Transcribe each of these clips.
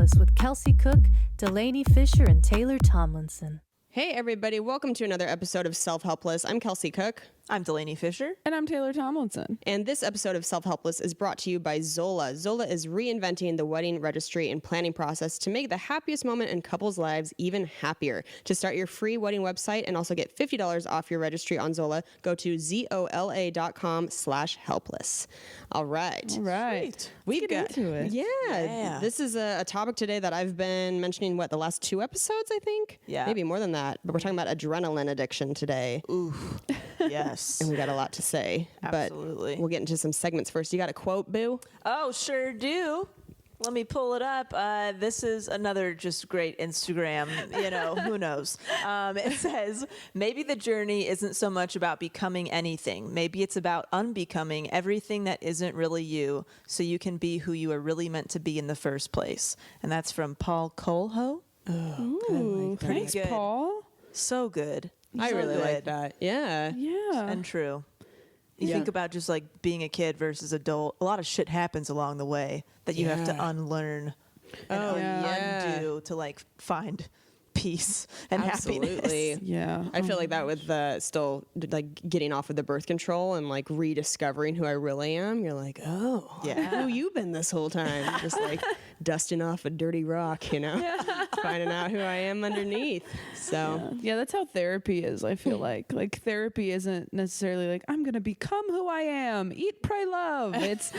Self-Helpless with Kelsey Cook, Delaney Fisher, and Taylor Tomlinson. Hey everybody, welcome to another episode of Self-Helpless. I'm Kelsey Cook. I'm Delaney Fisher. And I'm Taylor Tomlinson. And this episode of Self-Helpless is brought to you by Zola. Zola is reinventing the wedding registry and planning process to make the happiest moment in couples' lives even happier. To start your free wedding website and also get $50 off your registry on Zola, go to zola.com/helpless. All right. All right. Sweet. We've got into it. Yeah. This is a topic today that I've been mentioning, the last 2 episodes, I think? Yeah. Maybe more than that. But we're talking about adrenaline addiction today. Ooh. Yes. And we got a lot to say. Absolutely. But we'll get into some segments first. You got a quote, Boo? Oh, sure do. Let me pull it up. This is another just great Instagram, who knows. It says, maybe the journey isn't so much about becoming anything. Maybe it's about unbecoming everything that isn't really you, so you can be who you are really meant to be in the first place. And that's from Paul Coelho. Ooh, thanks, good. Paul. So good. I So really good. like that. Yeah. Yeah. And true. You Yeah. think about just like being a kid versus adult. A lot of shit happens along the way that you have to Yeah. unlearn and yeah. undo to like find peace and Absolutely. happiness. Yeah. I feel like that with still like getting off of the birth control and like rediscovering who I really am. You're like, oh, Yeah. who you been this whole time? Just like dusting off a dirty rock, finding out who I am underneath. So Yeah, that's how therapy is, I feel like. Like, therapy isn't necessarily like, I'm going to become who I am. Eat, pray, love. It's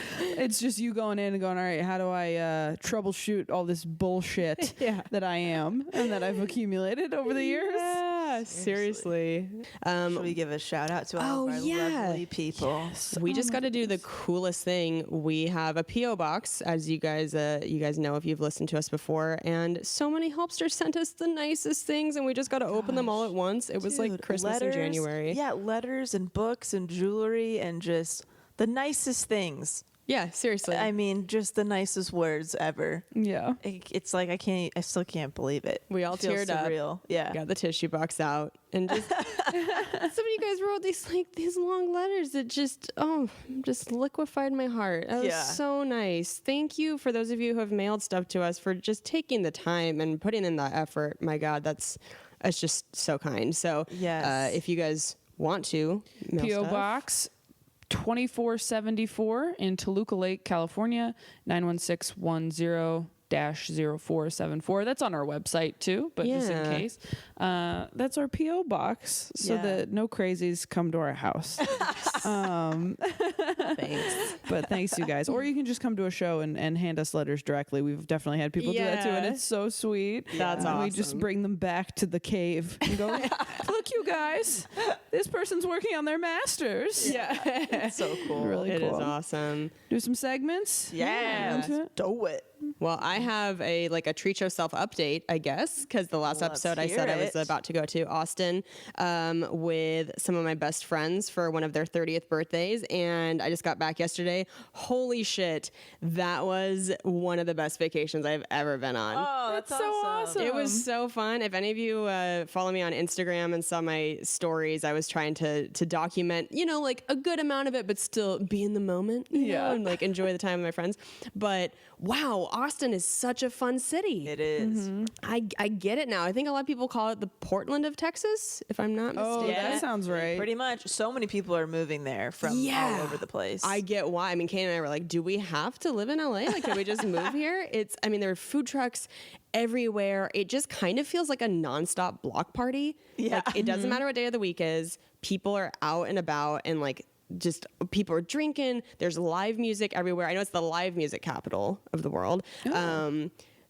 just you going in and going, all right, how do I troubleshoot all this bullshit that I am and that I've accumulated over the years? yeah, seriously. Should we give a shout out to all of our lovely people? We just got to do the coolest thing. We have a PO box, as you guys know if you've listened to us before, and so many helpsters sent us the nicest things, and we just got to open them all at once. It was like Dude, Christmas letters, in January. Yeah, letters and books and jewelry and just the nicest things. Yeah, seriously. I mean, just the nicest words ever. Yeah. It's like I still can't believe it. We all It feels teared up. surreal. Yeah. Got the tissue box out, and just some of you guys wrote these long letters that just liquefied my heart. That was so nice. Thank you for those of you who have mailed stuff to us for just taking the time and putting in that effort. My God, it's just so kind. So Yes. if you guys want to mail P.O. stuff, Box 2474 in Toluca Lake, California, 91610-0474. That's on our website too, but just in Yeah. case. That's our P.O. Box so that no crazies come to our house. thanks. But thanks, you guys. Or you can just come to a show and hand us letters directly. We've definitely had people do that too, and it's so sweet. That's We just awesome. bring them back to the cave and go, look, you guys, this person's working on their masters. Yeah, It's so cool. Really it is cool. awesome. Do some segments. Yeah. Into it? Do it. Well, I have a treat show self update, I guess, because the last Let's episode I hear said I was it. about to go to Austin with some of my best friends for one of their 30th birthdays, and I just got back yesterday. Holy shit, that was one of the best vacations I've ever been on. Oh, That's so awesome. It was so fun. If any of you follow me on Instagram and saw my stories, I was trying to document, like a good amount of it, but still be in the moment, and like enjoy the time with my friends. But wow, Austin is such a fun city. It is. I get it now. I think a lot of people call it the Portland of Texas, if I'm not mistaken. Oh, that sounds right. Pretty much. So many people are moving there from all over the place. I get why. I mean, Kane and I were like, do we have to live in LA? Like, can we just move here? There are food trucks everywhere. It just kind of feels like a nonstop block party. Yeah. Like, it doesn't matter what day of the week is. People are out and about, and like, just people are drinking. There's live music everywhere. I know it's the live music capital of the world.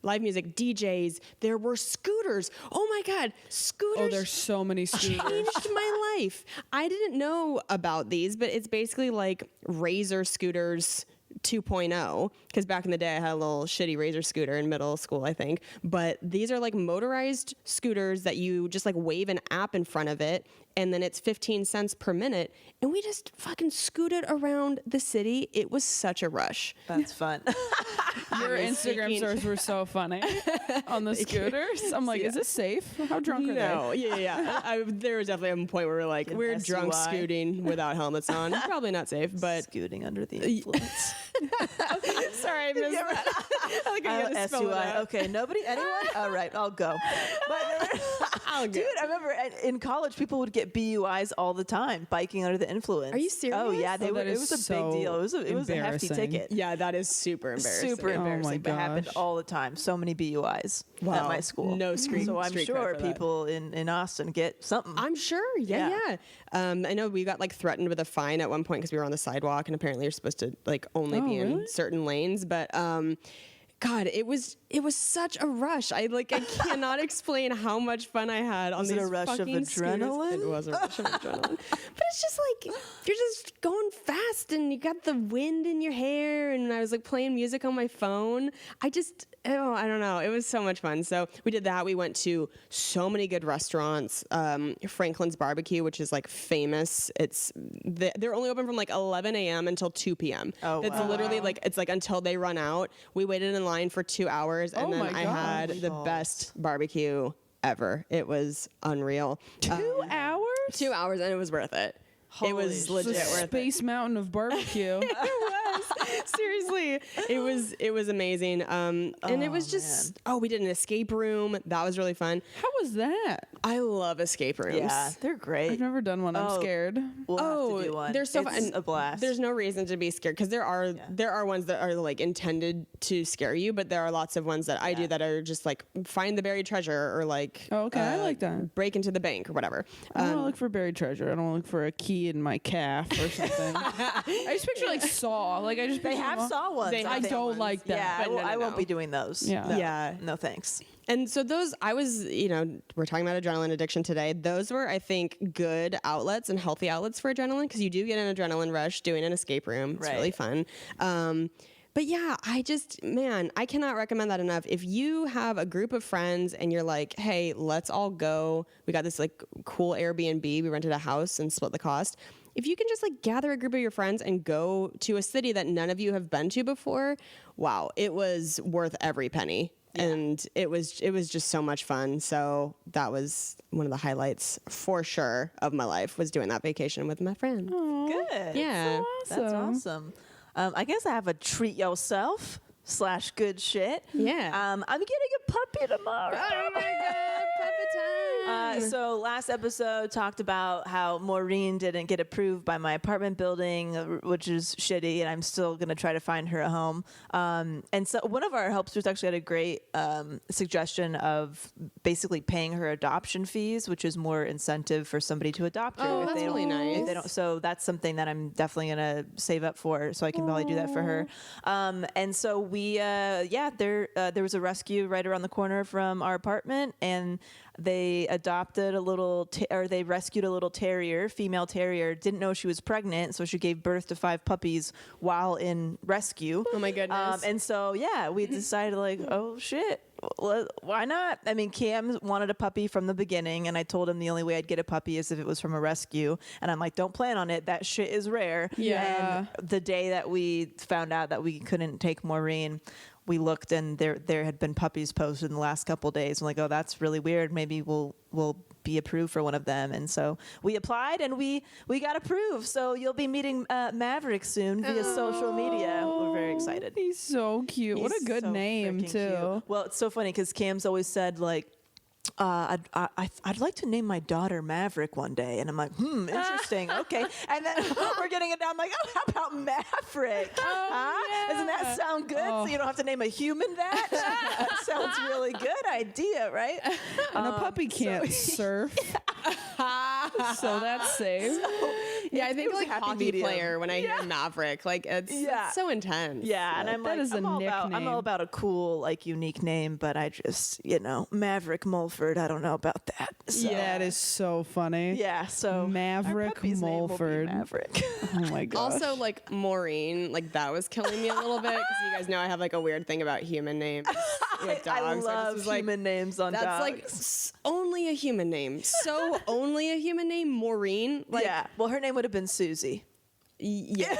Live music, DJs. There were scooters. Oh my God, scooters. Oh, there's so many scooters. Changed my life. I didn't know about these, but it's basically like Razor scooters 2.0, because back in the day I had a little shitty Razor scooter in middle school, I think. But these are like motorized scooters that you just like wave an app in front of it, and then it's 15 cents per minute. And we just fucking scooted around the city. It was such a rush. That's fun. Your Instagram stories were so funny on the scooters. I'm like, is this safe? How drunk are they? No, yeah. There was definitely a point where we're drunk SUI. scooting without helmets on. Probably not safe, but Scooting under the influence. sorry, I missed that. I like I gotta spell it SUI. out. Okay, nobody? Anyone? All right, I'll go. But, I'll go. dude, I remember in college, people would get BUIs all the time, biking under the influence. Are you serious? Oh, yeah. Oh, that It is was a so big deal. It was a hefty embarrassing. ticket. Yeah, that is super embarrassing. Super Oh my embarrassing, but happened gosh. all the time. So many BUIs at Wow. my school. No street- So I'm street cred sure for that. people in Austin get something. I'm sure. Yeah. I know we got threatened with a fine at one point because we were on the sidewalk, and apparently you're supposed to only be in really? certain lanes. But God, it was such a rush. I cannot explain how much fun I had on Was it these a rush of fucking scooters. adrenaline? It was a rush of adrenaline. But it's just you're just going fast, and you got the wind in your hair, and I was playing music on my phone. I don't know. It was so much fun. So we did that. We went to so many good restaurants. Franklin's Barbecue, which is famous. They're only open from 11 a.m. until 2 p.m. Oh, It's wow. literally it's until they run out. We waited in line for 2 hours, and Oh then my I had gosh. the best barbecue ever. It was unreal. 2 hours? 2 hours, and it was worth it. It Holy was shit. legit The worth it. Space Mountain of barbecue. It was seriously. It was amazing. And it was just we did an escape room. That was really fun. How was that? I love escape rooms. Yeah, they're great. I've never done one. I'm Oh. scared. We'll have to do one. they're so It's fun. a blast. There's no reason to be scared because there are ones that are intended to scare you, but there are lots of ones that I do that are just find the buried treasure or Oh, okay, I like that. break into the bank or whatever. I don't want to look for buried treasure. I don't want to look for a key in my calf or something. I just picture Saw. I just They picture have them all- Saw ones. They I have don't like that. Yeah, But I no. won't be doing those. Yeah. No. Yeah. No thanks. And so those, we're talking about adrenaline addiction today. Those were, I think, good outlets and healthy outlets for adrenaline because you do get an adrenaline rush doing an escape room. It's Right. really fun. But yeah, I cannot recommend that enough. If you have a group of friends and you're hey, let's all go. We got this cool Airbnb. We rented a house and split the cost. If you can just gather a group of your friends and go to a city that none of you have been to before, wow, it was worth every penny. Yeah. And it was just so much fun. So that was one of the highlights for sure of my life was doing that vacation with my friend. Good. Yeah. That's awesome. I guess I have a treat yourself / good shit. Yeah. I'm getting a puppy tomorrow. Oh my God, puppy time. So last episode talked about how Maureen didn't get approved by my apartment building, which is shitty, and I'm still going to try to find her a home. And so one of our helpsters actually had a great suggestion of basically paying her adoption fees, which is more incentive for somebody to adopt her. Oh, if that's they really don't- if nice. they don't- So that's something that I'm definitely going to save up for, so I can probably do that for her. And so we, there was a rescue right around the corner from our apartment, and they adopted they rescued a little terrier, female terrier. Didn't know she was pregnant, so she gave birth to 5 puppies while in rescue. Oh my goodness. And so we decided oh shit, why not? I mean, Cam wanted a puppy from the beginning, and I told him the only way I'd get a puppy is if it was from a rescue. And I'm like, don't plan on it. That shit is rare. Yeah. And the day that we found out that we couldn't take Maureen, we looked and there had been puppies posted in the last couple of days. I'm like, oh, that's really weird. Maybe we'll be approved for one of them. And so we applied and we got approved. So you'll be meeting Maverick soon via social media. We're very excited. He's so cute. What a He's good so name freaking too. cute. Well, it's so funny because Cam's always said I'd like to name my daughter Maverick one day, and I'm like, interesting, okay. And then we're getting it down. I'm like, oh, how about Maverick? Doesn't that sound good? So you don't have to name a human that. That sounds really good idea, right? And a puppy can't surf. So that's safe. Yeah, I It think was a happy hockey medium. player when I hear Maverick, it's so intense. Yeah, and I'm That like, is a I'm all nickname. about a cool, unique name, but I just, Maverick Mulford. I don't know about that. So. That is so funny. Yeah, so Maverick our puppy's name will be Mulford. Maverick. Oh my gosh. Also, Maureen, that was killing me a little bit because you guys know I have a weird thing about human names with dogs. I just love was human names on That's dogs. only a human name. So only a human name, Maureen. Yeah. Well, her name would have been Susie. Yeah.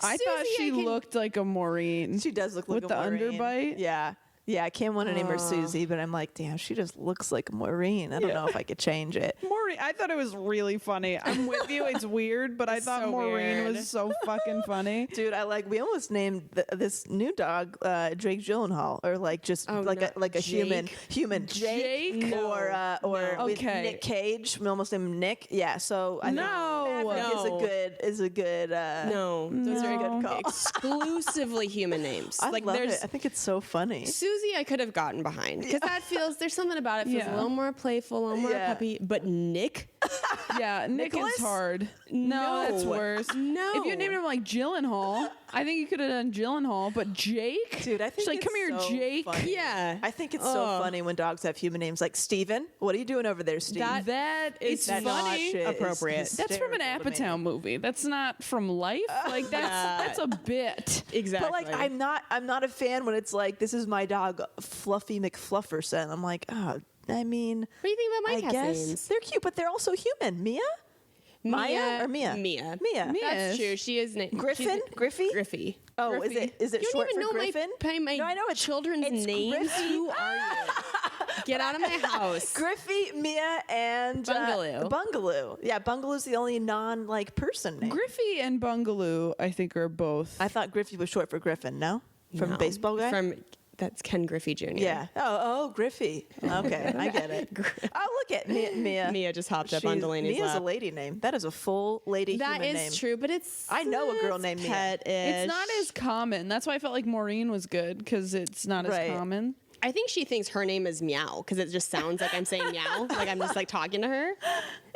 I thought she looked like a Maureen. She does look like with a the Maureen. underbite. Yeah. Yeah, Kim wanted to name her Susie, but I'm like, damn, she just looks like Maureen. I don't know if I could change it. Maureen, I thought it was really funny. I'm with you. It's weird, but I thought so Maureen weird. was so fucking funny. Dude, we almost named this new dog Drake Gyllenhaal, or like just like no, a human Jake? Jake, or with Okay. Nick Cage. We almost named him Nick. Yeah, so I think No. Maverick is a good No, those are a No. good call. exclusively human names. I like love there's it. I think it's so funny. Susie, I could have gotten behind because that feels there's something about it feels Yeah. a little more playful, a little more Yeah. peppy. But Nick, Yeah, Nick Nicholas? is hard. No, that's worse. No. If you named him like Gyllenhaal, I think you could have done Gyllenhaal, but Jake? Dude, I think She's like, it's come here, so Jake. funny. Yeah. I think it's so funny when dogs have human names like Steven. What are you doing over there, Steve? That is That funny. shit is appropriate. That's from an hysterical to me. Apatow movie. That's not from life. Like that's a bit. exactly. But like, I'm not a fan when it's like, this is my dog, Fluffy McFlufferson. I'm like, oh, I mean, What do you think about my I cat's guess names? they're cute, but they're also human. Mia, Maya, or Mia? Mia. Mia. Mia. That's true. She is named Griffin, Griffy. Griffy. Oh, Griffy. is it You short don't even for know Griffin? my No, I know it's children's it's names. Griffy. Who are you? Get out of my house. Griffy, Mia, and Bungaloo. Bungaloo. Yeah, Bungaloo's the only person name. Griffey and Bungaloo, I think, are both. I thought Griffy was short for Griffin. No, from No. baseball guy. That's Ken Griffey Jr. Yeah. Oh, Griffey. Okay, I get it. Oh, look at Mia. Mia just hopped up on Delaney's Mia's lap. a lady name. That is a full lady That human is name. true, but it's I know a girl named Mia. pet-ish. It's not as common. That's why I felt like Maureen was good because it's not Right. as common. I think she thinks her name is Meow because it just sounds like I'm saying meow, like I'm just like talking to her.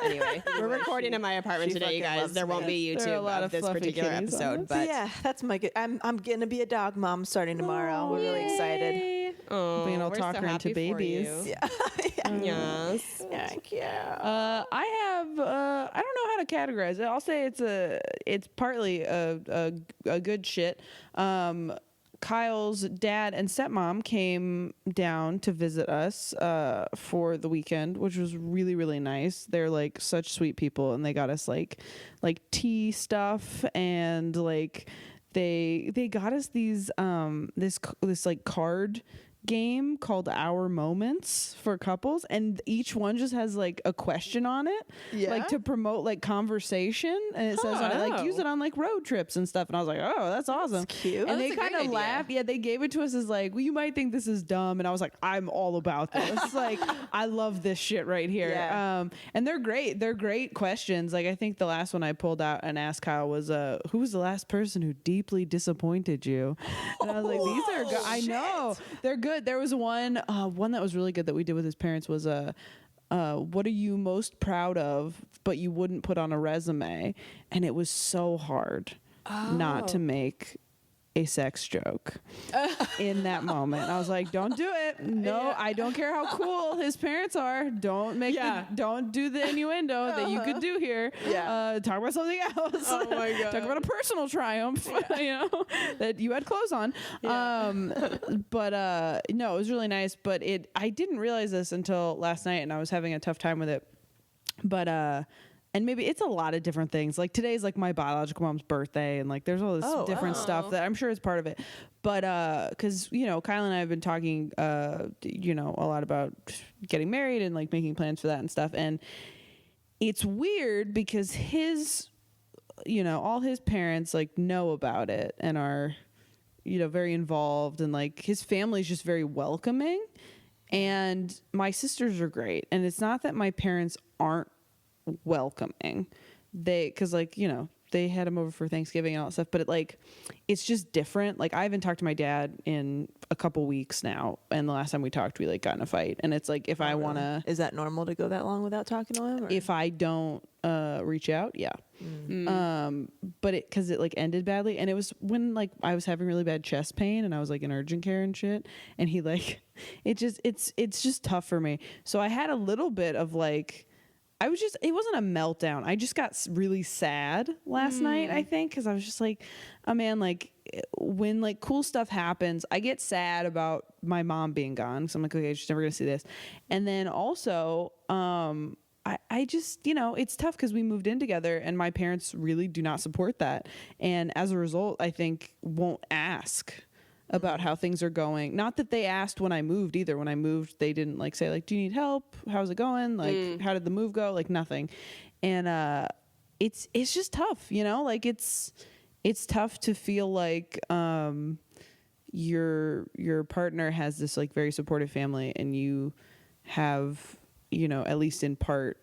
Anyway, we're recording in my apartment she today, you fucking guys. loves There won't be There are a YouTube lot of of this fluffy particular kitties on episode, this. but Yeah, that's my good. I'm gonna be a dog mom starting tomorrow. We're really excited. Oh, Being all we're so talker into happy for babies. you. Yeah. Yes. Thank you. I have I don't know how to categorize it. I'll say it's partly a good shit. Kyle's dad and stepmom came down to visit us for the weekend, which was really, really nice. They're like such sweet people, and they got us like tea stuff, and like they got us these this like card game called Our Moments for couples, and each one just has like a question on it, Yeah? like to promote like conversation, and it says on it like use it on like road trips and stuff, and I was like, oh, that's awesome. cute. And Oh, they that's a great kind of idea. laughed. Yeah, they gave it to us as like, well, you might think this is dumb, and I was like, I'm all about this. Like, I love this shit right here. Yeah. And they're great. They're great questions. Like, I think the last one I pulled out and asked Kyle was, who was the last person who deeply disappointed you? And I was like, these are good. I know they're good. There was one that was really good that we did with his parents was what are you most proud of but you wouldn't put on a resume? And it was so hard not to make a sex joke in that moment. I was like, don't do it. No, I don't care how cool his parents are. Don't make don't do the innuendo that you could do here. Yeah. Talk about something else. Oh my God. Talk about a personal triumph, you know, that you had clothes on. But no, it was really nice, but I didn't realize this until last night, and I was having a tough time with it. But and maybe it's a lot of different things. Like today's like my biological mom's birthday, and like there's all this different stuff that I'm sure is part of it. But because you know, Kyle and I have been talking, you know, a lot about getting married and like making plans for that and stuff. And it's weird because his, you know, all his parents like know about it and are, you know, very involved, and like his family's just very welcoming. And my sisters are great, and it's not that my parents aren't welcoming, because like, you know, they had him over for Thanksgiving and all that stuff, but it's just different. Like I haven't talked to my dad in a couple weeks now, and the last time we talked we like got in a fight, and it's like if I want to, Is that normal to go that long without talking to him? Or? if I don't reach out, but because it like ended badly, and it was when like I was having really bad chest pain and I was like in urgent care and shit, and he like it's just tough for me. So I had a little bit of like, it wasn't a meltdown. I just got really sad last night, I think, because I was just like, oh man, like when like cool stuff happens, I get sad about my mom being gone. So I'm like, okay, she's never going to see this. And then also, I just, you know, it's tough because we moved in together and my parents really do not support that. And as a result, I think won't ask about how things are going. Not that they asked when I moved either. When I moved, they didn't like say like, do you need help? How's it going? Like, how did the move go? Like nothing. And it's just tough, you know, like it's tough to feel like your partner has this like very supportive family and you have, you know, at least in part,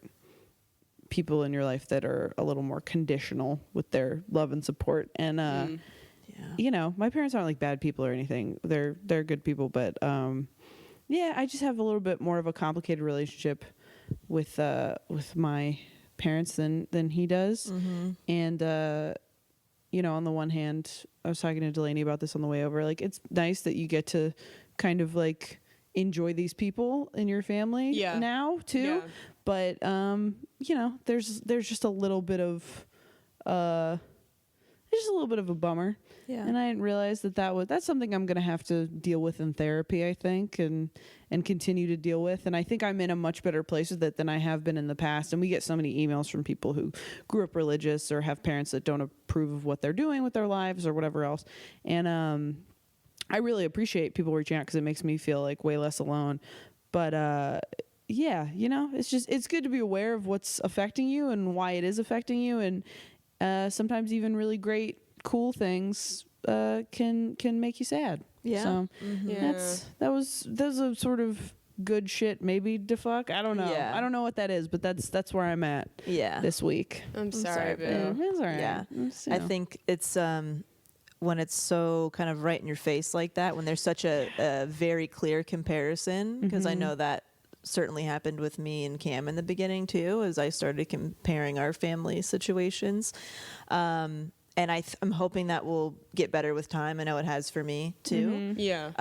people in your life that are a little more conditional with their love and support. And you know, my parents aren't like bad people or anything. They're good people, but yeah, I just have a little bit more of a complicated relationship with my parents than he does. And you know, on the one hand, I was talking to Delaney about this on the way over. Like, it's nice that you get to kind of like enjoy these people in your family now too. Yeah. But you know, there's just a little bit of a bummer. Yeah. And I didn't realize that's something I'm going to have to deal with in therapy, I think, and continue to deal with. And I think I'm in a much better place with it than I have been in the past. And we get so many emails from people who grew up religious or have parents that don't approve of what they're doing with their lives or whatever else. And I really appreciate people reaching out because it makes me feel like way less alone. But yeah, you know, it's good to be aware of what's affecting you and why it is affecting you. And sometimes even really great, cool things can make you sad. Yeah. So Yeah. that was a sort of good shit maybe to fuck. I don't know. Yeah. I don't know what that is, but that's where I'm at this week. I'm sorry, sorry, boo. Yeah, it's all right. Yeah. It's, you I know. think it's when it's so kind of right in your face like that, when there's such a very clear comparison, because I know that certainly happened with me and Cam in the beginning too, as I started comparing our family situations. And I'm hoping that will get better with time. I know it has for me too. Yeah.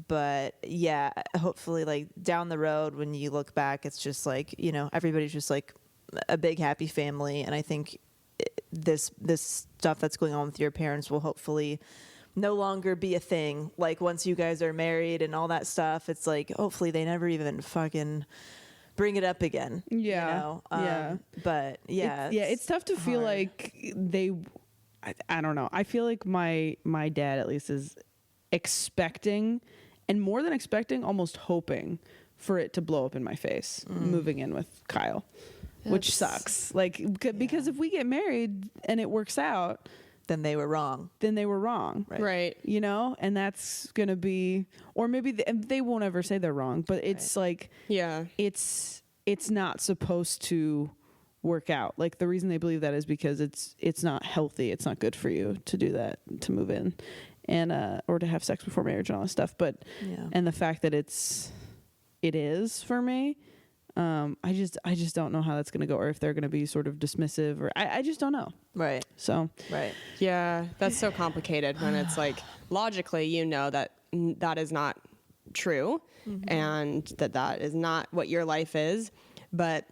But yeah, hopefully like down the road when you look back, it's just like, you know, everybody's just like a big happy family. And I think this stuff that's going on with your parents will hopefully no longer be a thing. Like once you guys are married and all that stuff, it's like hopefully they never even fucking bring it up again. Yeah. You know? Yeah. But yeah. It's tough to feel hard. like I don't know. I feel like my dad at least is expecting, and more than expecting, almost hoping for it to blow up in my face moving in with Kyle, which sucks. Like, because if we get married and it works out, then they were wrong. Right. You know, and that's going to be, or maybe they won't ever say they're wrong, but it's like, Yeah. it's not supposed to work out. Like the reason they believe that is because it's not healthy. It's not good for you to do that, to move in and or to have sex before marriage and all that stuff. But and the fact that it is for me, I just don't know how that's going to go, or if they're going to be sort of dismissive, or I just don't know. Right. So Right. Yeah. That's so complicated when it's like logically, you know, that is not true and that is not what your life is, but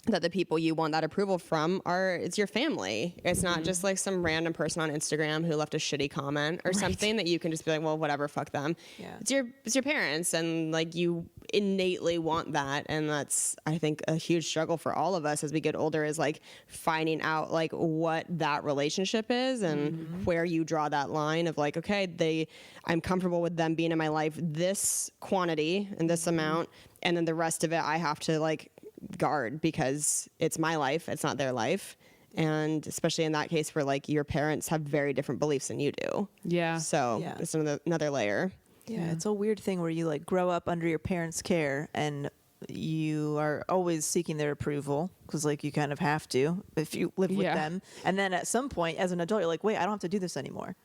that the people you want that approval from it's your family. It's not just like some random person on Instagram who left a shitty comment or something that you can just be like, well, whatever, fuck them. Yeah. It's your parents, and like you innately want that. And that's, I think, a huge struggle for all of us as we get older, is like finding out like what that relationship is and where you draw that line of like, okay, I'm comfortable with them being in my life this quantity and this amount, and then the rest of it I have to like guard because it's my life, it's not their life. And especially in that case where like your parents have very different beliefs than you do. yeah. So Yeah. it's another layer. Yeah, it's a weird thing where you like grow up under your parents' care and you are always seeking their approval because like you kind of have to if you live with them. And then at some point as an adult, you're like, wait, I don't have to do this anymore.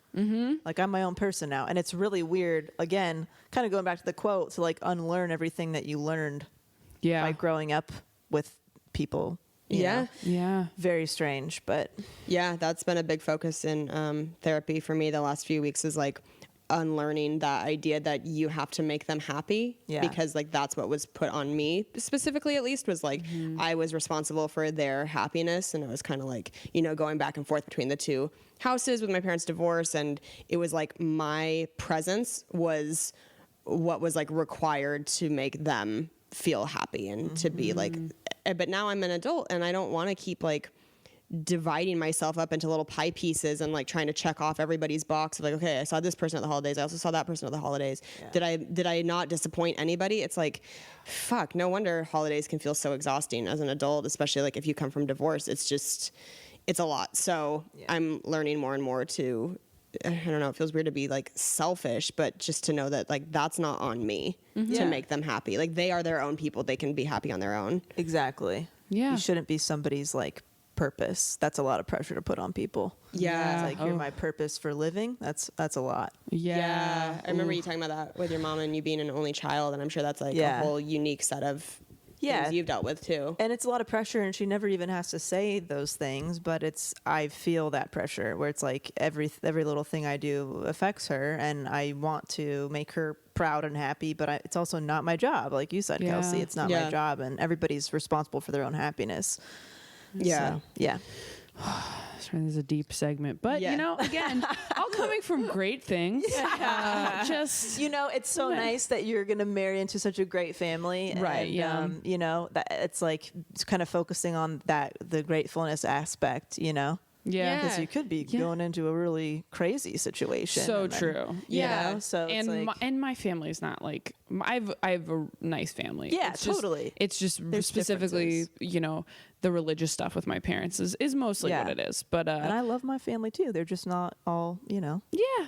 Like I'm my own person now. And it's really weird, again, kind of going back to the quote, to like unlearn everything that you learned by growing up with people. you know? Yeah. Very strange, but Yeah, that's been a big focus in therapy for me the last few weeks, is like unlearning that idea that you have to make them happy. Yeah. Because like that's what was put on me specifically, at least, was like I was responsible for their happiness, and it was kind of like, you know, going back and forth between the two houses with my parents' divorce, and it was like my presence was what was like required to make them feel happy and to be like but now I'm an adult and I don't want to keep like dividing myself up into little pie pieces and like trying to check off everybody's box of like, okay, I saw this person at the holidays. I also saw that person at the holidays. Yeah. Did I not disappoint anybody? It's like, fuck, no wonder holidays can feel so exhausting as an adult, especially like if you come from divorce. It's a lot. So I'm learning more and more to, I don't know, it feels weird to be like selfish, but just to know that like that's not on me to make them happy. Like they are their own people. They can be happy on their own. Exactly. Yeah. You shouldn't be somebody's like purpose. That's a lot of pressure to put on people. Yeah. It's like, you're my purpose for living. That's a lot. Yeah. I remember you talking about that with your mom and you being an only child. And I'm sure that's like a whole unique set of things you've dealt with too. And it's a lot of pressure, and she never even has to say those things, but I feel that pressure where it's like every little thing I do affects her, and I want to make her proud and happy, but it's also not my job. Like you said, Kelsey, it's not my job, and everybody's responsible for their own happiness. Yeah. So, yeah. Sorry, this is a deep segment, but you know, again, all coming from great things. Just it's so nice that you're gonna marry into such a great family, right? And, that it's like it's kind of focusing on the gratefulness aspect, Yeah, because you could be going into a really crazy situation. So true. So it's and my family's not like I have a nice family. Yeah, it's totally. It's just There's specifically, differences. The religious stuff with my parents is mostly what it is. But and I love my family too. They're just not all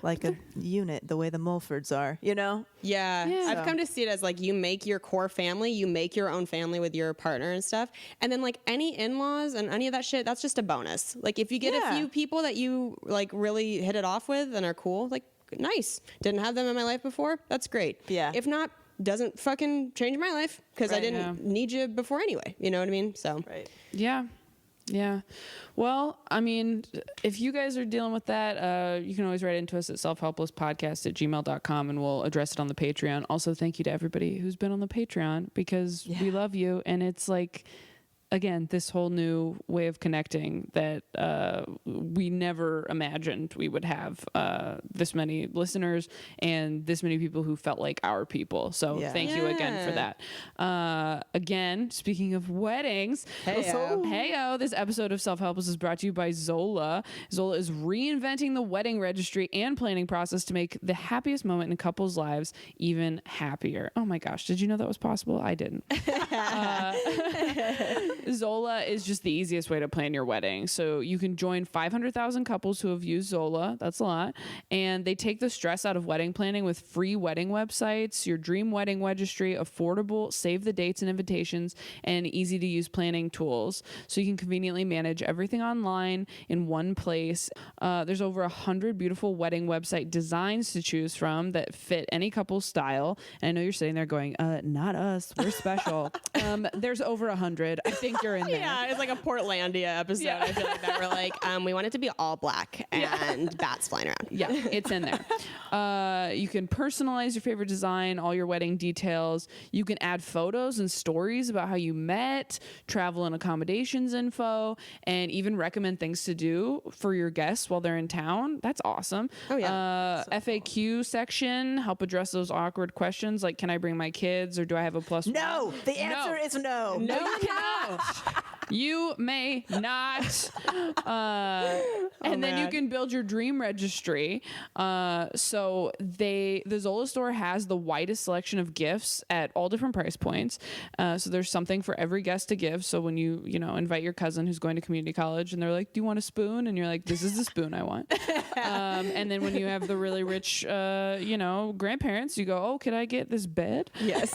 like a unit the way the Mulfords are. Yeah. I've come to see it as like you make your core family, you make your own family with your partner and stuff. And then like any in-laws and any of that shit, that's just a bonus. Like if you get a few people that you like really hit it off with and are cool, like nice. Didn't have them in my life before. That's great. Yeah. If not, doesn't fucking change my life because I didn't need you before anyway. You know what I mean? So. Right. Yeah. Well, I mean, if you guys are dealing with that, you can always write into us at selfhelplesspodcast@gmail.com and we'll address it on the Patreon. Also, thank you to everybody who's been on the Patreon because we love you. And it's like, again, this whole new way of connecting that we never imagined we would have this many listeners and this many people who felt like our people. So thank you again for that. Again, speaking of weddings, hey-o, this episode of Self-Helpless is brought to you by Zola. Zola is reinventing the wedding registry and planning process to make the happiest moment in couples' lives even happier. Oh my gosh, did you know that was possible? I didn't. Zola is just the easiest way to plan your wedding. So you can join 500,000 couples who have used Zola. That's a lot. And they take the stress out of wedding planning with free wedding websites, your dream wedding registry, affordable, save the dates and invitations, and easy to use planning tools. So you can conveniently manage everything online in one place. There's over 100 beautiful wedding website designs to choose from that fit any couple's style. And I know you're sitting there going, not us, we're special. There's over 100. I think you're in there. Yeah, it's like a Portlandia episode. Yeah. I feel like that. We're like, we want it to be all black and bats flying around. Yeah, it's in there. You can personalize your favorite design, all your wedding details. You can add photos and stories about how you met, travel and accommodations info, and even recommend things to do for your guests while they're in town. That's awesome. Oh, yeah. FAQ section, help address those awkward questions like, can I bring my kids or do I have a plus No, one? the answer is no. No, you cannot. You may not. And then you can build your dream registry. So the Zola store has the widest selection of gifts at all different price points. So there's something for every guest to give. So when you invite your cousin who's going to community college and they're like, do you want a spoon? And you're like, this is the spoon I want. And then when you have the really rich, grandparents, you go, oh, could I get this bed? Yes.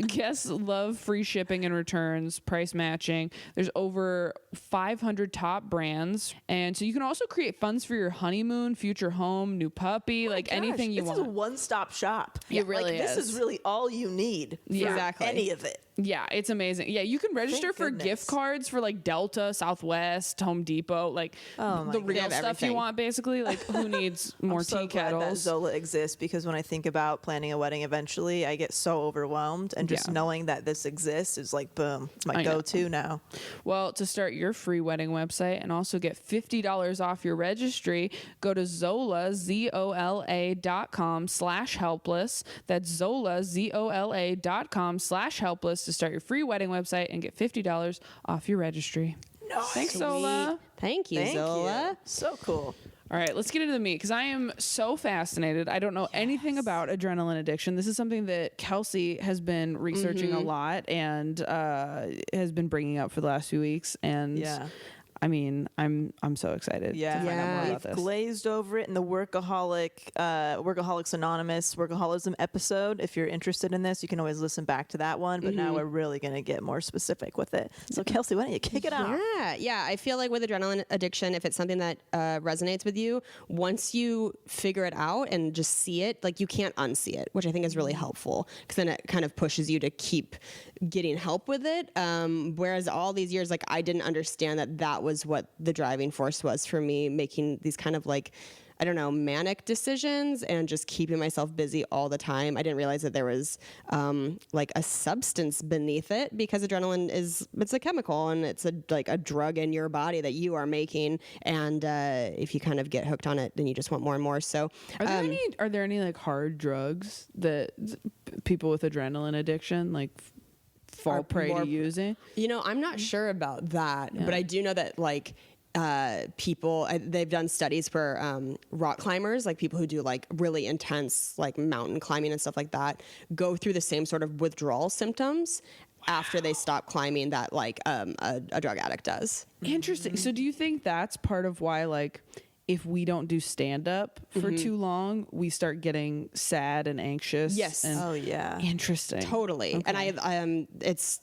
Guests love free shipping and returns, price matching. There's over 500 top brands. And so you can also create funds for your honeymoon, future home, new puppy, anything you want. This is a one-stop shop. It really This is really all you need for Exactly. any of it. Yeah, it's amazing. Yeah, you can register for gift cards for Delta, Southwest, Home Depot, the real stuff everything. you want, basically. Who needs more I'm so tea glad that kettles? Zola exists, because when I think about planning a wedding eventually, I get so overwhelmed, and just knowing that this exists is boom, it's my go-to now. Well, to start your free wedding website and also get $50 off your registry, go to Zola, ZOLA.com/helpless. That's Zola, ZOLA.com/helpless to start your free wedding website and get $50 off your registry. Thanks, Zola. Thank you, Zola. So cool. All right, let's get into the meat because I am so fascinated. I don't know anything about adrenaline addiction. This is something that Kelsey has been researching a lot and has been bringing up for the last few weeks. And I mean, I'm so excited to find out more about this. Glazed over it in the Workaholics Anonymous Workaholism episode. If you're interested in this, you can always listen back to that one. But now we're really going to get more specific with it. So Kelsey, why don't you kick it off? Yeah. I feel like with adrenaline addiction, if it's something that resonates with you, once you figure it out and just see it, like you can't unsee it, which I think is really helpful because then it kind of pushes you to keep getting help with it. Whereas all these years, like I didn't understand that was what the driving force was for me, making these kind of like, I don't know, manic decisions and just keeping myself busy all the time. I didn't realize that there was like a substance beneath it because adrenaline it's a chemical and it's like a drug in your body that you are making. And if you kind of get hooked on it, then you just want more and more. So are there any like hard drugs that people with adrenaline addiction like fall prey to using? You know, I'm not sure about that, but I do know that like people, they've done studies for rock climbers, like people who do like really intense like mountain climbing and stuff like that, go through the same sort of withdrawal symptoms after they stop climbing that like a drug addict does. Interesting. So do you think that's part of why like if we don't do stand up for too long, we start getting sad and anxious? Yes. And interesting. Totally. Okay. And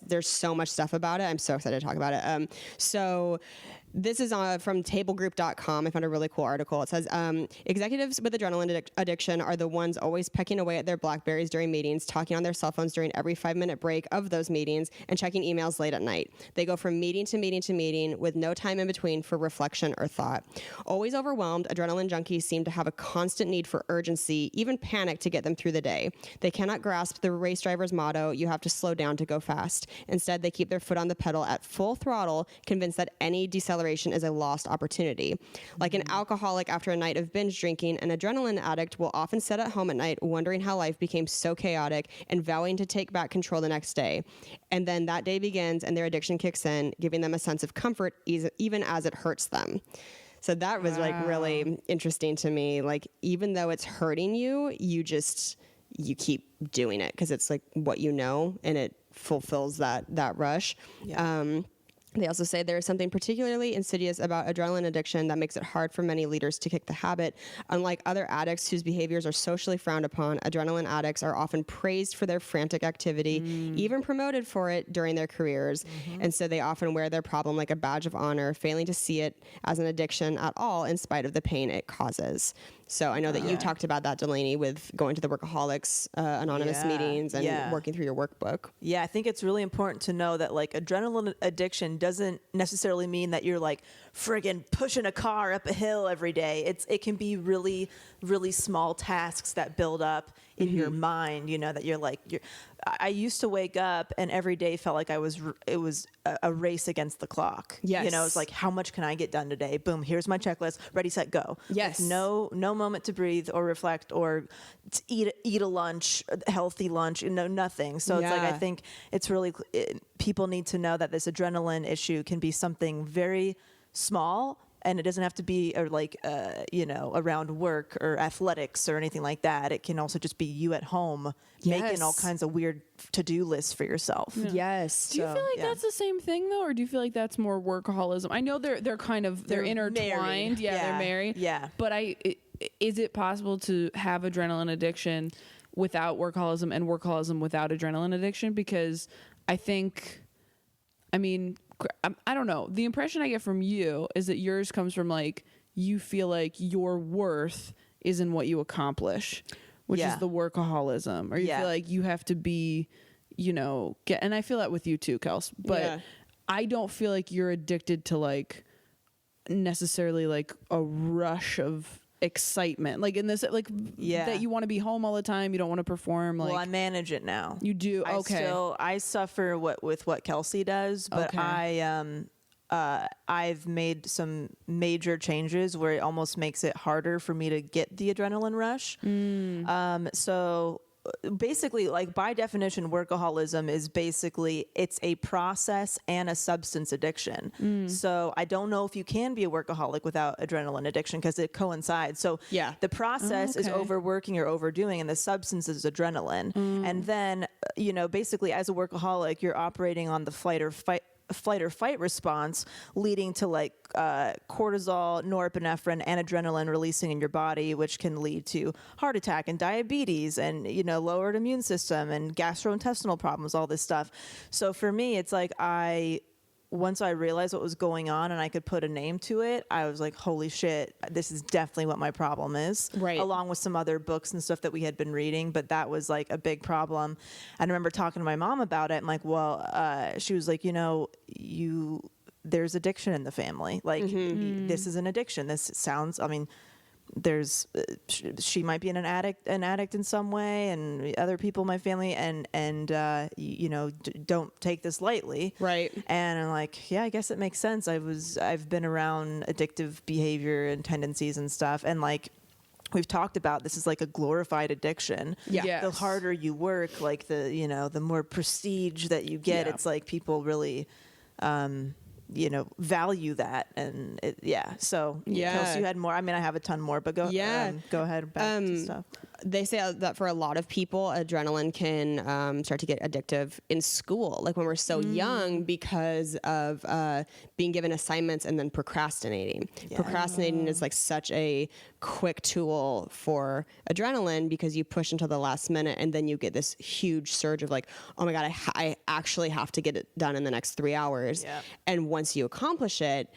there's so much stuff about it. I'm so excited to talk about it. So this is from tablegroup.com. I found a really cool article. It says, executives with adrenaline addiction are the ones always pecking away at their Blackberries during meetings, talking on their cell phones during every 5-minute break of those meetings, and checking emails late at night. They go from meeting to meeting to meeting with no time in between for reflection or thought. Always overwhelmed, adrenaline junkies seem to have a constant need for urgency, even panic to get them through the day. They cannot grasp the race driver's motto, you have to slow down to go fast. Instead, they keep their foot on the pedal at full throttle, convinced that any deceleration is a lost opportunity. Like an alcoholic after a night of binge drinking, an adrenaline addict will often sit at home at night wondering how life became so chaotic and vowing to take back control the next day. And then that day begins and their addiction kicks in, giving them a sense of comfort even as it hurts them. So that was like really interesting to me. Like even though it's hurting you, you keep doing it because it's like what you know and it fulfills that rush. Yeah. They also say there is something particularly insidious about adrenaline addiction that makes it hard for many leaders to kick the habit. Unlike other addicts whose behaviors are socially frowned upon, adrenaline addicts are often praised for their frantic activity, even promoted for it during their careers. And so they often wear their problem like a badge of honor, failing to see it as an addiction at all in spite of the pain it causes. So I know that you talked about that, Delaney, with going to the Workaholics Anonymous meetings and working through your workbook. Yeah, I think it's really important to know that like adrenaline addiction doesn't necessarily mean that you're like friggin' pushing a car up a hill every day. It can be really, really small tasks that build up in your mind, you know, that I used to wake up and every day felt like it was a race against the clock. Yes. You know, it's like, how much can I get done today? Boom, here's my checklist, ready, set, go. Yes. Like no moment to breathe or reflect or to eat a lunch, a healthy lunch, nothing. So it's like, I think it's really, people need to know that this adrenaline issue can be something very small. And it doesn't have to be around work or athletics or anything like that. It can also just be you at home making all kinds of weird to-do lists for yourself. Yeah. Yes. Do you feel like that's the same thing though, or do you feel like that's more workaholism? I know they're kind of they're intertwined. Married. Yeah, they're married. Yeah. But is it possible to have adrenaline addiction without workaholism and workaholism without adrenaline addiction? Because I don't know. The impression I get from you is that yours comes from like, you feel like your worth is in what you accomplish, which is the workaholism. Or you feel like you have to be, and I feel that with you too, Kels. But I don't feel like you're addicted to like necessarily like a rush of excitement, like in this, like that you want to be home all the time, you don't want to perform. Like, well, I manage it now. You do. Okay. I suffer with what Kelsey does, but I've made some major changes where it almost makes it harder for me to get the adrenaline rush. So basically, like by definition, workaholism is basically it's a process and a substance addiction. So I don't know if you can be a workaholic without adrenaline addiction because it coincides. So Yeah. the process is okay. overworking or overdoing, and the substance is adrenaline. And then, basically as a workaholic, you're operating on the flight or fight response, leading to like cortisol, norepinephrine, and adrenaline releasing in your body, which can lead to heart attack and diabetes and lowered immune system and gastrointestinal problems, all this stuff. So for me, it's like once I realized what was going on and I could put a name to it, I was like, holy shit, this is definitely what my problem is. Right. Along with some other books and stuff that we had been reading, but that was like a big problem. I remember talking to my mom about it and like, she was like, there's addiction in the family. Like this is an addiction. This sounds, there's she might be an addict in some way, and other people in my family and don't take this lightly, Right. and I'm like, yeah, I guess it makes sense. I've been around addictive behavior and tendencies and stuff, and like we've talked about, this is like a glorified addiction. Yeah. Yes. The harder you work, like the more prestige that you get, Yeah. it's like people really value that. And so Yeah. Kelsey, you had more. I have a ton more, but go ahead back to stuff. They say that for a lot of people, adrenaline can start to get addictive in school, like when we're so young, because of being given assignments and then procrastinating. Procrastinating is like such a quick tool for adrenaline because you push until the last minute and then you get this huge surge of like, oh my God, I actually have to get it done in the next 3 hours. Yeah. And once you accomplish it,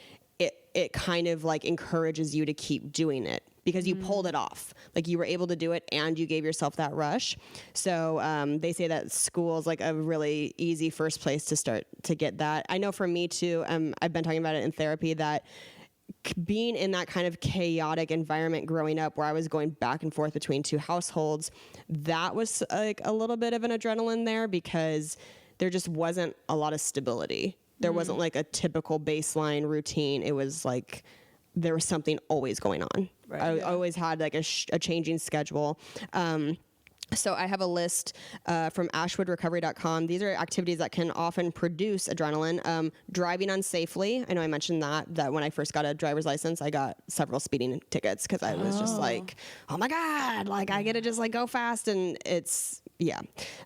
it kind of like encourages you to keep doing it because you pulled it off. Like you were able to do it and you gave yourself that rush. So they say that school is like a really easy first place to start to get that. I know for me too, I've been talking about it in therapy, that being in that kind of chaotic environment growing up where I was going back and forth between two households, that was like a little bit of an adrenaline there because there just wasn't a lot of stability. There wasn't like a typical baseline routine. It was like there was something always going on. Right. I always had like a changing schedule. So I have a list from ashwoodrecovery.com. These are activities that can often produce adrenaline. Driving unsafely. I know I mentioned that when I first got a driver's license, I got several speeding tickets because I was just like, oh my God, like I get to just like go fast. And it's,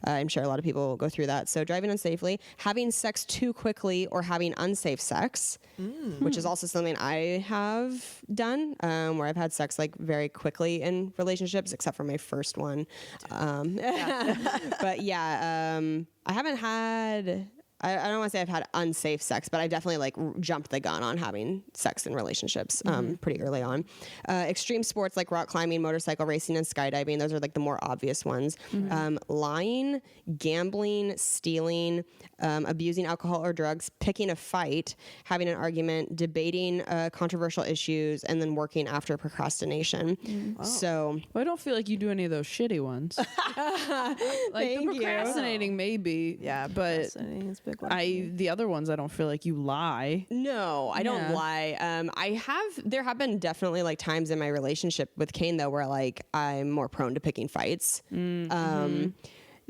I'm sure a lot of people go through that. So driving unsafely, having sex too quickly, or having unsafe sex, which is also something I have done, where I've had sex like very quickly in relationships, except for my first one. But I haven't had, I don't want to say I've had unsafe sex, but I definitely like jumped the gun on having sex in relationships pretty early on. Extreme sports like rock climbing, motorcycle racing, and skydiving. Those are like the more obvious ones. Lying, gambling, stealing, abusing alcohol or drugs, picking a fight, having an argument, debating controversial issues, and then working after procrastination. So Well, I don't feel like you do any of those shitty ones. Like Thank the you. procrastinating, maybe. Yeah, but procrastinating is a big one. the other ones, I don't feel like you lie. no, I don't Yeah. lie. There have been definitely like times in my relationship with Kane though, where like I'm more prone to picking fights.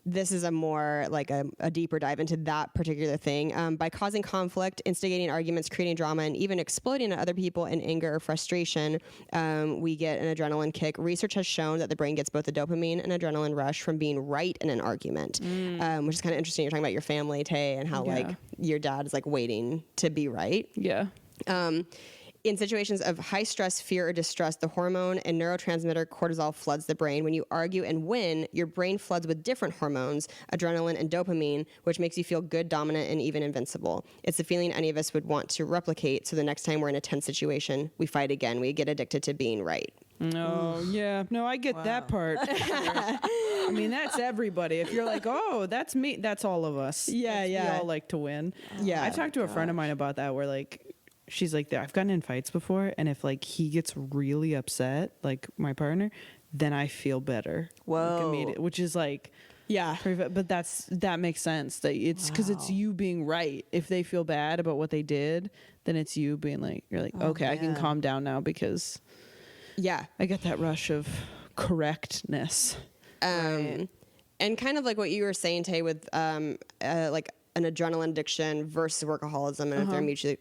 This is a more like a deeper dive into that particular thing. By causing conflict, instigating arguments, creating drama, and even exploding at other people in anger or frustration, we get an adrenaline kick. Research has shown that the brain gets both a dopamine and adrenaline rush from being right in an argument, which is kind of interesting. You're talking about your family, Tay, and how like your dad is like waiting to be right. Yeah. In situations of high stress, fear, or distress, the hormone and neurotransmitter cortisol floods the brain. When you argue and win, your brain floods with different hormones, adrenaline and dopamine, which makes you feel good, dominant, and even invincible. It's a feeling any of us would want to replicate, so the next time we're in a tense situation, we fight again. We get addicted to being right. No, No, I get that part. I mean, that's everybody. If you're like, oh, that's me, that's all of us. We all like to win. Yeah. I've talked to a friend of mine about that, where like, she's like, I've gotten in fights before, and if like he gets really upset, like my partner, then I feel better. Whoa. Like, which is like, Yeah. but that makes sense. That it's because it's you being right. If they feel bad about what they did, then it's you being like, you're like, okay, I can man. calm down now because Yeah. I get that rush of correctness. Right. And kind of like what you were saying, Tay, with like an adrenaline addiction versus workaholism, and if they're mutually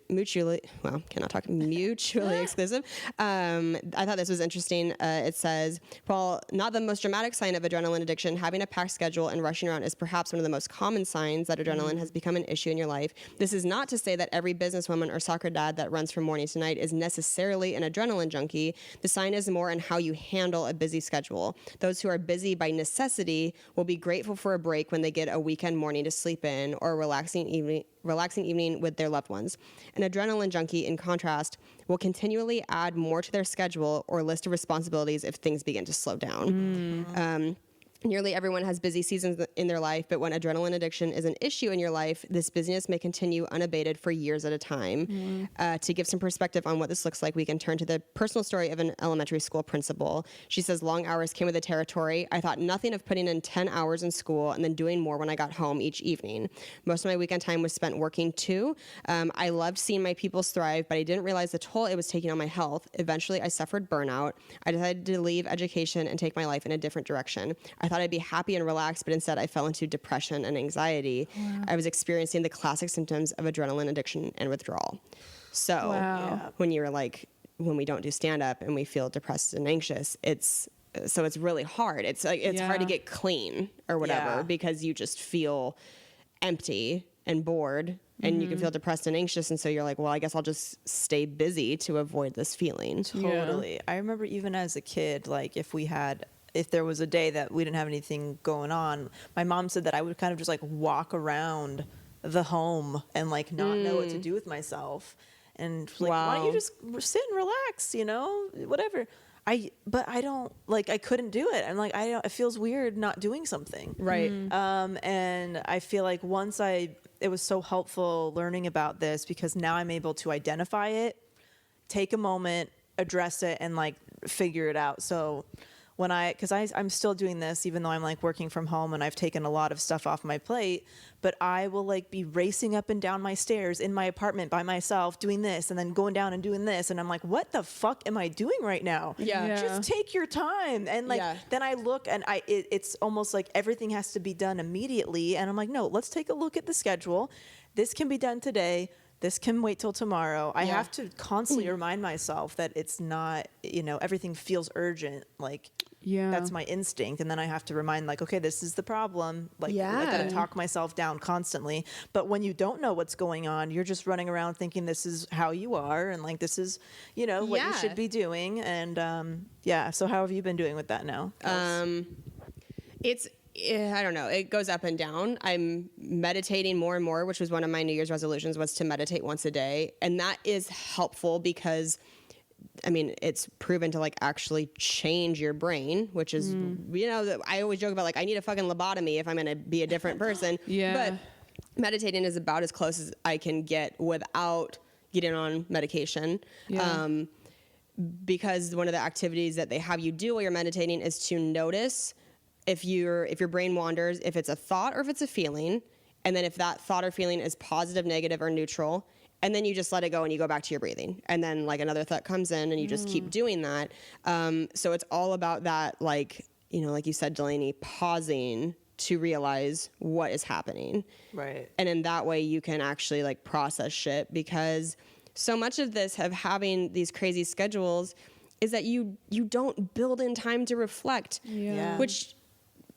exclusive. I thought this was interesting. It says, while not the most dramatic sign of adrenaline addiction, having a packed schedule and rushing around is perhaps one of the most common signs that adrenaline has become an issue in your life. This is not to say that every businesswoman or soccer dad that runs from morning to night is necessarily an adrenaline junkie. The sign is more in how you handle a busy schedule. Those who are busy by necessity will be grateful for a break when they get a weekend morning to sleep in, or relaxing evening with their loved ones. An adrenaline junkie, in contrast, will continually add more to their schedule or list of responsibilities if things begin to slow down. Nearly everyone has busy seasons in their life, but when adrenaline addiction is an issue in your life, this busyness may continue unabated for years at a time. To give some perspective on what this looks like, we can turn to the personal story of an elementary school principal. She says, long hours came with the territory. I thought nothing of putting in 10 hours in school and then doing more when I got home each evening. Most of my weekend time was spent working too. I loved seeing my pupils thrive, but I didn't realize the toll it was taking on my health. Eventually, I suffered burnout. I decided to leave education and take my life in a different direction. I thought I'd be happy and relaxed, but instead I fell into depression and anxiety. Wow. I was experiencing the classic symptoms of adrenaline addiction and withdrawal. So when we don't do stand up and we feel depressed and anxious, it's really hard. It's hard to get clean or whatever because you just feel empty and bored. And you can feel depressed and anxious. And so you're like, well, I guess I'll just stay busy to avoid this feeling. Totally. I remember even as a kid, like if there was a day that we didn't have anything going on, my mom said that I would kind of just like walk around the home and like not know what to do with myself. And like, why don't you just sit and relax, whatever. But I don't, like, I couldn't do it. I'm like, it feels weird not doing something. Right. And I feel like it was so helpful learning about this because now I'm able to identify it, take a moment, address it, and like figure it out. So because I'm still doing this, even though I'm like working from home and I've taken a lot of stuff off my plate, but I will like be racing up and down my stairs in my apartment by myself doing this and then going down and doing this. And I'm like, what the fuck am I doing right now? Just take your time. And like, then I look and it's almost like everything has to be done immediately. And I'm like, no, let's take a look at the schedule. This can be done today. This can wait till tomorrow. I have to constantly remind myself that it's not, everything feels urgent. Like, that's my instinct. And then I have to remind, like, okay, this is the problem. Like, I got to talk myself down constantly. But when you don't know what's going on, you're just running around thinking this is how you are. And like, this is, what you should be doing. And so how have you been doing with that now? I don't know. It goes up and down. I'm meditating more and more, which was one of my New Year's resolutions, was to meditate once a day. And that is helpful because, it's proven to like actually change your brain, which is, I always joke about like, I need a fucking lobotomy if I'm going to be a different person. But meditating is about as close as I can get without getting on medication. Because one of the activities that they have you do while you're meditating is to notice if your brain wanders, if it's a thought or if it's a feeling, and then if that thought or feeling is positive, negative, or neutral, and then you just let it go and you go back to your breathing. And then like another thought comes in and you just keep doing that. So it's all about that, like, like you said, Delaney, pausing to realize what is happening. Right. And in that way you can actually like process shit, because so much of this of having these crazy schedules is that you don't build in time to reflect, which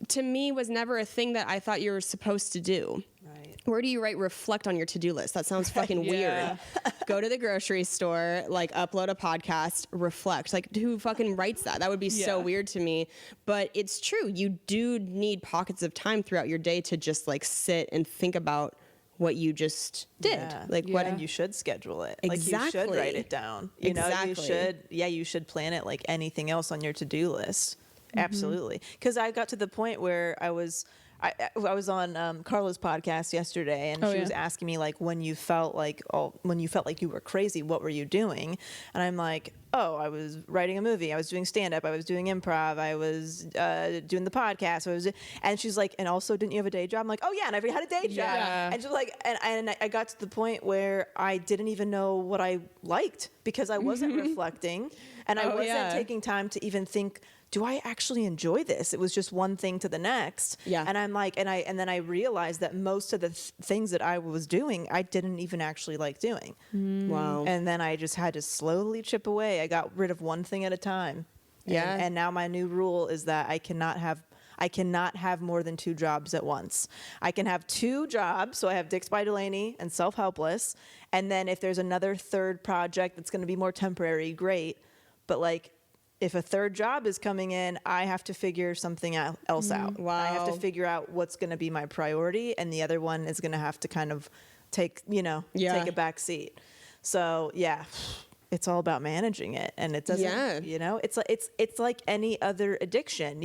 to me was never a thing that I thought you were supposed to do. Right. Where do you write reflect on your to-do list? That sounds fucking weird. Go to the grocery store, like upload a podcast, reflect. Like, who fucking writes that? That would be so weird to me. But it's true. You do need pockets of time throughout your day to just like sit and think about what you just did. And you should schedule it. Exactly. Like, you should write it down. You should plan it like anything else on your to-do list. Absolutely. Because I got to the point where I was on Carla's podcast yesterday, and she was asking me like, when you felt like you were crazy, what were you doing? And I'm like, oh, I was writing a movie, I was doing stand-up, I was doing improv, I was doing the podcast, and she's like, and also, didn't you have a day job? I'm like, oh yeah, and I had a day job. And she's like, and I got to the point where I didn't even know what I liked because I wasn't reflecting, and I wasn't taking time to even think, do I actually enjoy this? It was just one thing to the next. Yeah. And I'm like, and then I realized that most of the things that I was doing, I didn't even actually like doing. Wow. And then I just had to slowly chip away. I got rid of one thing at a time. Yeah. And now my new rule is that I cannot have more than 2 jobs at once. I can have 2 jobs, so I have Dix by Delaney and Self-Helpless, and then if there's another third project that's going to be more temporary, great. But like, if a third job is coming in, I have to figure something else out. Wow. I have to figure out what's going to be my priority, and the other one is going to have to kind of take a back seat. So yeah. It's all about managing it, and it doesn't. It's like any other addiction.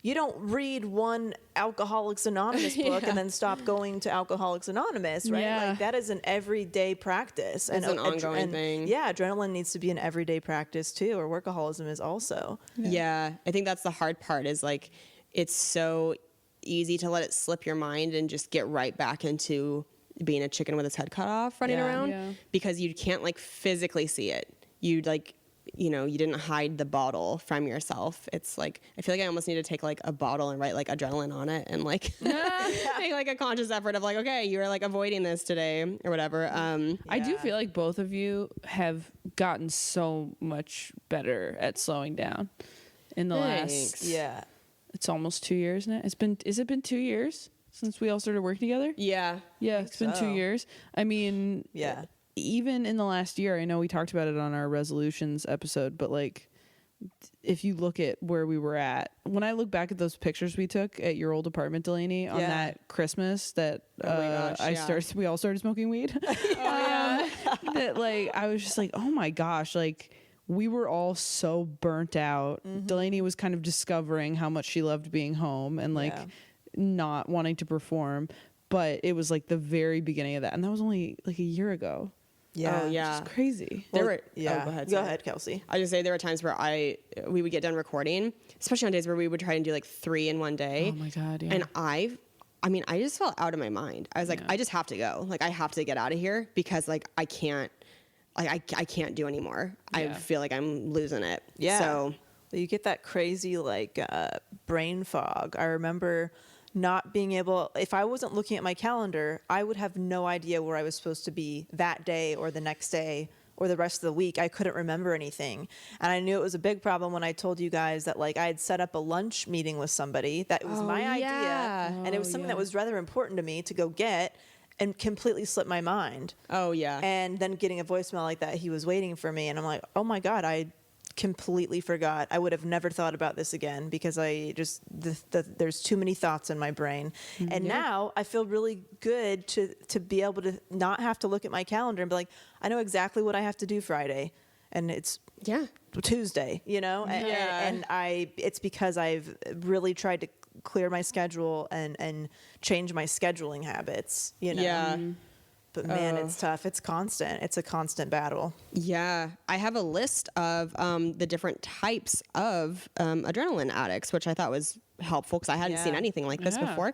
You don't read one Alcoholics Anonymous book and then stop going to Alcoholics Anonymous, right? Yeah. Like that is an everyday practice. It's an ongoing thing. Yeah, adrenaline needs to be an everyday practice too, or workaholism is also. Yeah, I think that's the hard part is like it's so easy to let it slip your mind and just get right back into being a chicken with its head cut off running around because you can't like physically see it. You like, you didn't hide the bottle from yourself. It's like, I feel like I almost need to take like a bottle and write like adrenaline on it and like make like a conscious effort of like, okay, you're like avoiding this today or whatever. I do feel like both of you have gotten so much better at slowing down in the last. Yeah. It's almost 2 years now. Has it been 2 years since we all started working together? Yeah. Yeah, it's been 2 years. I mean, Yeah. Even in the last year, I know we talked about it on our resolutions episode, but like, if you look at where we were at, when I look back at those pictures we took at your old apartment, Delaney, on that Christmas that we all started smoking weed. That like, I was just like, oh my gosh, like we were all so burnt out. Delaney was kind of discovering how much she loved being home and like not wanting to perform, but it was like the very beginning of that, and that was only like a year ago. Yeah. Oh, yeah. It's crazy. There were, Yeah. Go ahead, Kelsey. I just say there were times where we would get done recording, especially on days where we would try and do like 3 in one day. Oh my God. Yeah. And I just felt out of my mind. I was like, I just have to go. Like, I have to get out of here because like I can't do anymore. I feel like I'm losing it. Yeah. So you get that crazy like brain fog. I remember not being able, if I wasn't looking at my calendar, I would have no idea where I was supposed to be that day or the next day or the rest of the week. I couldn't remember anything. And I knew it was a big problem when I told you guys that like I had set up a lunch meeting with somebody that was my idea. And it was something that was rather important to me to go get and completely slipped my mind. Oh yeah. And then getting a voicemail like that, he was waiting for me. And I'm like, oh my God, I completely forgot. I would have never thought about this again because I just there's too many thoughts in my brain. And now I feel really good to be able to not have to look at my calendar and be like, I know exactly what I have to do Friday, and it's Tuesday, and it's because I've really tried to clear my schedule and change my scheduling habits, But man, it's tough. It's constant. It's a constant battle. Yeah. I have a list of the different types of adrenaline addicts, which I thought was helpful because I hadn't seen anything like this before.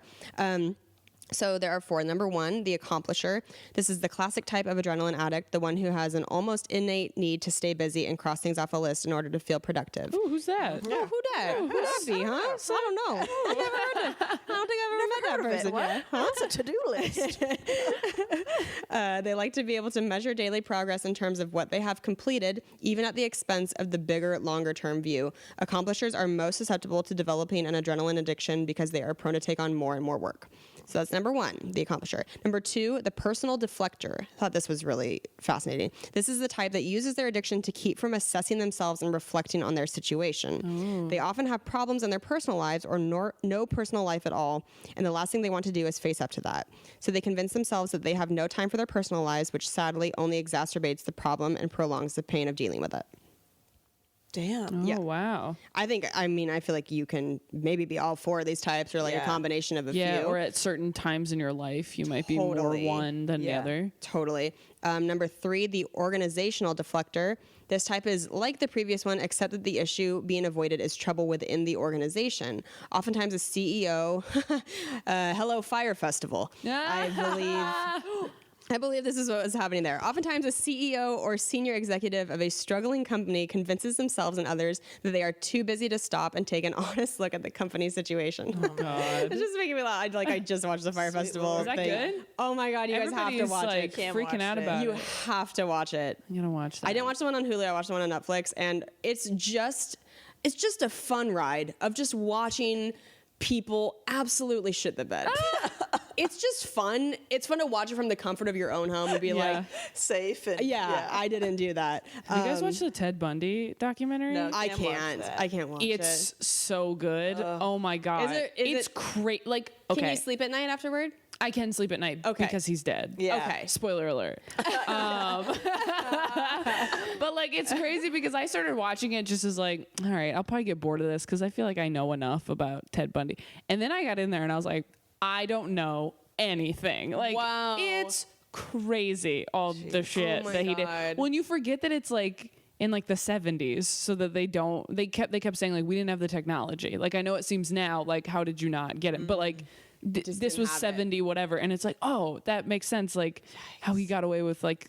So there are 4. Number 1, the accomplisher. This is the classic type of adrenaline addict, the one who has an almost innate need to stay busy and cross things off a list in order to feel productive. Ooh, who's that? Oh, who that? Who that be, huh? I don't know. I don't think I've ever met that person yet. What's a to-do list? They like to be able to measure daily progress in terms of what they have completed, even at the expense of the bigger, longer-term view. Accomplishers are most susceptible to developing an adrenaline addiction because they are prone to take on more and more work. So that's number 1, the accomplisher. Number 2, the personal deflector. I thought this was really fascinating. This is the type that uses their addiction to keep from assessing themselves and reflecting on their situation. Ooh. They often have problems in their personal lives or no personal life at all, and the last thing they want to do is face up to that. So they convince themselves that they have no time for their personal lives, which sadly only exacerbates the problem and prolongs the pain of dealing with it. Damn. Oh, wow. I feel like you can maybe be all 4 of these types or like a combination of a few. Yeah, or at certain times in your life, you might be more one than the other. Totally. Number 3, the organizational deflector. This type is like the previous one, except that the issue being avoided is trouble within the organization. Oftentimes a CEO, hello, Fire Festival, I believe. I believe this is what was happening there. Oftentimes, a CEO or senior executive of a struggling company convinces themselves and others that they are too busy to stop and take an honest look at the company's situation. Oh God. It's just making me laugh. I just watched the Fire Festival Is that thing. good? Oh my God, you guys have to Everybody's, watch like, it. Can't freaking watch out it. about You it. have to watch it. I'm gonna watch that. I didn't watch the one on Hulu. I watched the one on Netflix, and it's just a fun ride of just watching people absolutely shit the bed. It's just fun. It's fun to watch it from the comfort of your own home and be like, Safe and yeah, I didn't do that. Have you guys watched the Ted Bundy documentary? No. I Can't watch can't. that. I can't watch It's it. so good. Oh my God. Is it's great. Like, Can okay, you sleep at night afterward? I can sleep at night Okay. because he's dead. Yeah. Okay. Spoiler alert. But like, it's crazy because I started watching it just as like, all right, I'll probably get bored of this because I feel like I know enough about Ted Bundy. And then I got in there and I was like, I don't know anything. Like, Wow. it's crazy all the shit Oh my that he God. did. When you forget that it's like in like the 70s, so that they kept saying like we didn't have the technology. Like I know it seems now like how did you not get it? But like this didn't was have it. 70 whatever, and it's like oh that makes sense. Like how he got away with like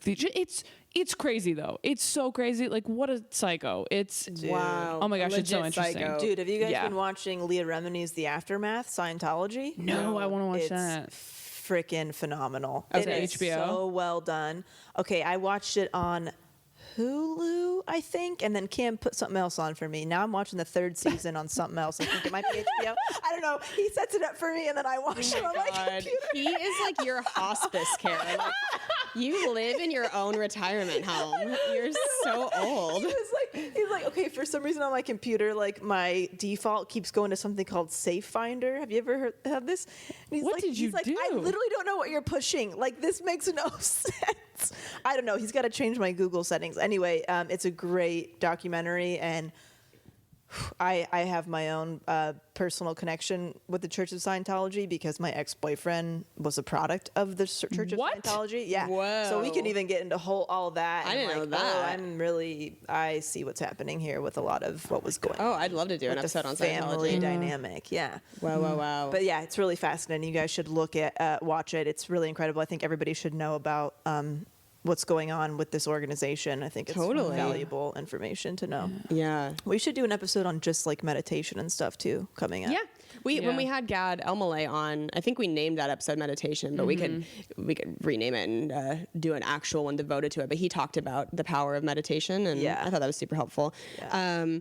it's crazy though. It's so crazy. Like what a psycho. It's Wow. Oh my gosh, it's so Legit interesting. psycho. Dude, have you guys Yeah. been watching Leah Remini's The Aftermath, Scientology? No, I wanna watch it's that. Freaking phenomenal. Okay, It is HBO? so well done. Okay, I watched it on Hulu, I think, and then Kim put something else on for me. Now I'm watching the third season on something else. I think it might be HBO. I don't know. He sets it up for me, and then I watch it on my God. computer. He is like your hospice care. Like, you live in your own retirement home. You're so old. He's like, okay, for some reason on my computer, like my default keeps going to something called Safe Finder. Have you ever heard of this? And he's What like, did you he's like, do? I literally don't know what you're pushing. Like this makes no sense. I don't know. He's got to change my Google settings. Anyway, it's a great documentary, and I have my own personal connection with the Church of Scientology because my ex-boyfriend was a product of the Church of What? Scientology. Yeah. So we Whoa. can even get into all that. I and didn't know like, that. I see what's happening here with a lot of what was going on. Oh, I'd love to do an with the episode on family Scientology. dynamic. Yeah. Wow, wow, wow. But yeah, it's really fascinating. You guys should watch it. It's really incredible. I think everybody should know about what's going on with this organization. I think it's Totally. valuable information to know. yeah. We should do an episode on just like meditation and stuff too coming up. Yeah. When Yeah. we had Gad Elmaleh on, I think we named that episode meditation, but we could rename it and do an actual one devoted to it. But he talked about the power of meditation, and Yeah. I thought that was super helpful. Yeah.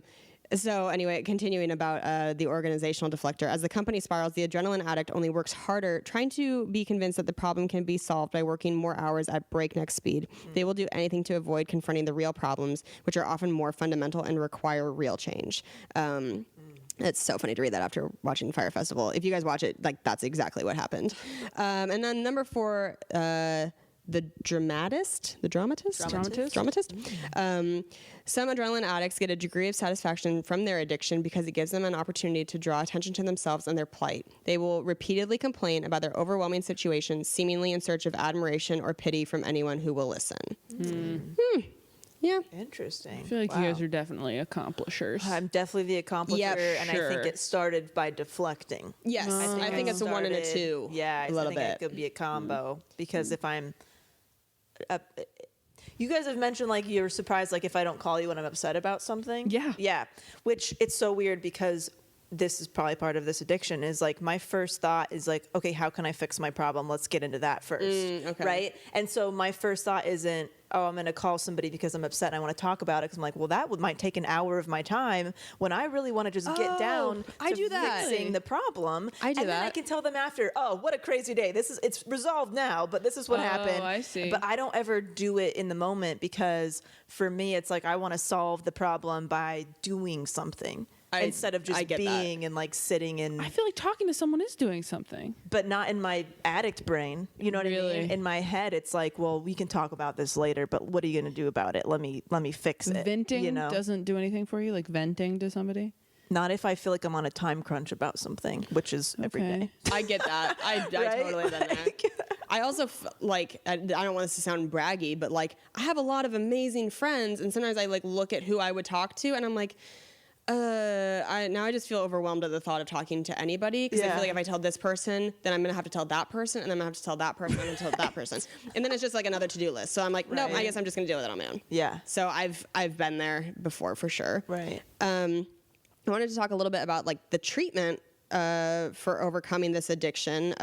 So anyway, continuing about the organizational deflector, as the company spirals, the adrenaline addict only works harder, trying to be convinced that the problem can be solved by working more hours at breakneck speed. They will do anything to avoid confronting the real problems, which are often more fundamental and require real change. It's so funny to read that after watching Fire Festival. If you guys watch it, like that's exactly what happened. And then number 4, the dramatist. Some adrenaline addicts get a degree of satisfaction from their addiction because it gives them an opportunity to draw attention to themselves and their plight. They will repeatedly complain about their overwhelming situation, seemingly in search of admiration or pity from anyone who will listen. Yeah. Interesting. I feel like you guys are definitely accomplishers. I'm definitely the accomplisher, Yep, and I think sure. it started by deflecting. Yes. I think it's a 1 and a 2. Yeah, a little I think bit. it could be a combo because if I'm, you guys have mentioned like you're surprised like if I don't call you when I'm upset about something. Yeah. Yeah, which it's so weird because this is probably part of this addiction is like my first thought is like, okay, how can I fix my problem? Let's get into that first, okay. right? And so my first thought isn't, oh, I'm going to call somebody because I'm upset and I want to talk about it. Because I'm like, well, that might take an hour of my time when I really want to just get down I to do that. fixing the problem. I do and then I that. can tell them after, oh, what a crazy day. It's resolved now, but this is what happened. I see. But I don't ever do it in the moment because for me, it's like I want to solve the problem by doing something. Instead of I just get that. being and like sitting in, I feel like talking to someone is doing something. but not in my addict brain. You know what I mean? Really? In my head, it's like, well, we can talk about this later, but what are you going to do about it? Let me fix it. Venting you know? doesn't do anything for you, like venting to somebody. Not if I feel like I'm on a time crunch about something, which is every Okay. day. I get that. I Right? totally been there. I also like I don't want this to sound braggy, but like I have a lot of amazing friends, and sometimes I like look at who I would talk to, and I'm like, I just feel overwhelmed at the thought of talking to anybody because I feel like if I tell this person, then I'm gonna have to tell that person, and then I'm gonna have to tell that person, and I'm gonna tell that person, and then it's just like another to-do list. So I'm like, nope, I guess I'm just gonna deal with it on my own. Yeah. So I've been there before for sure. Right. I wanted to talk a little bit about like the treatment for overcoming this addiction.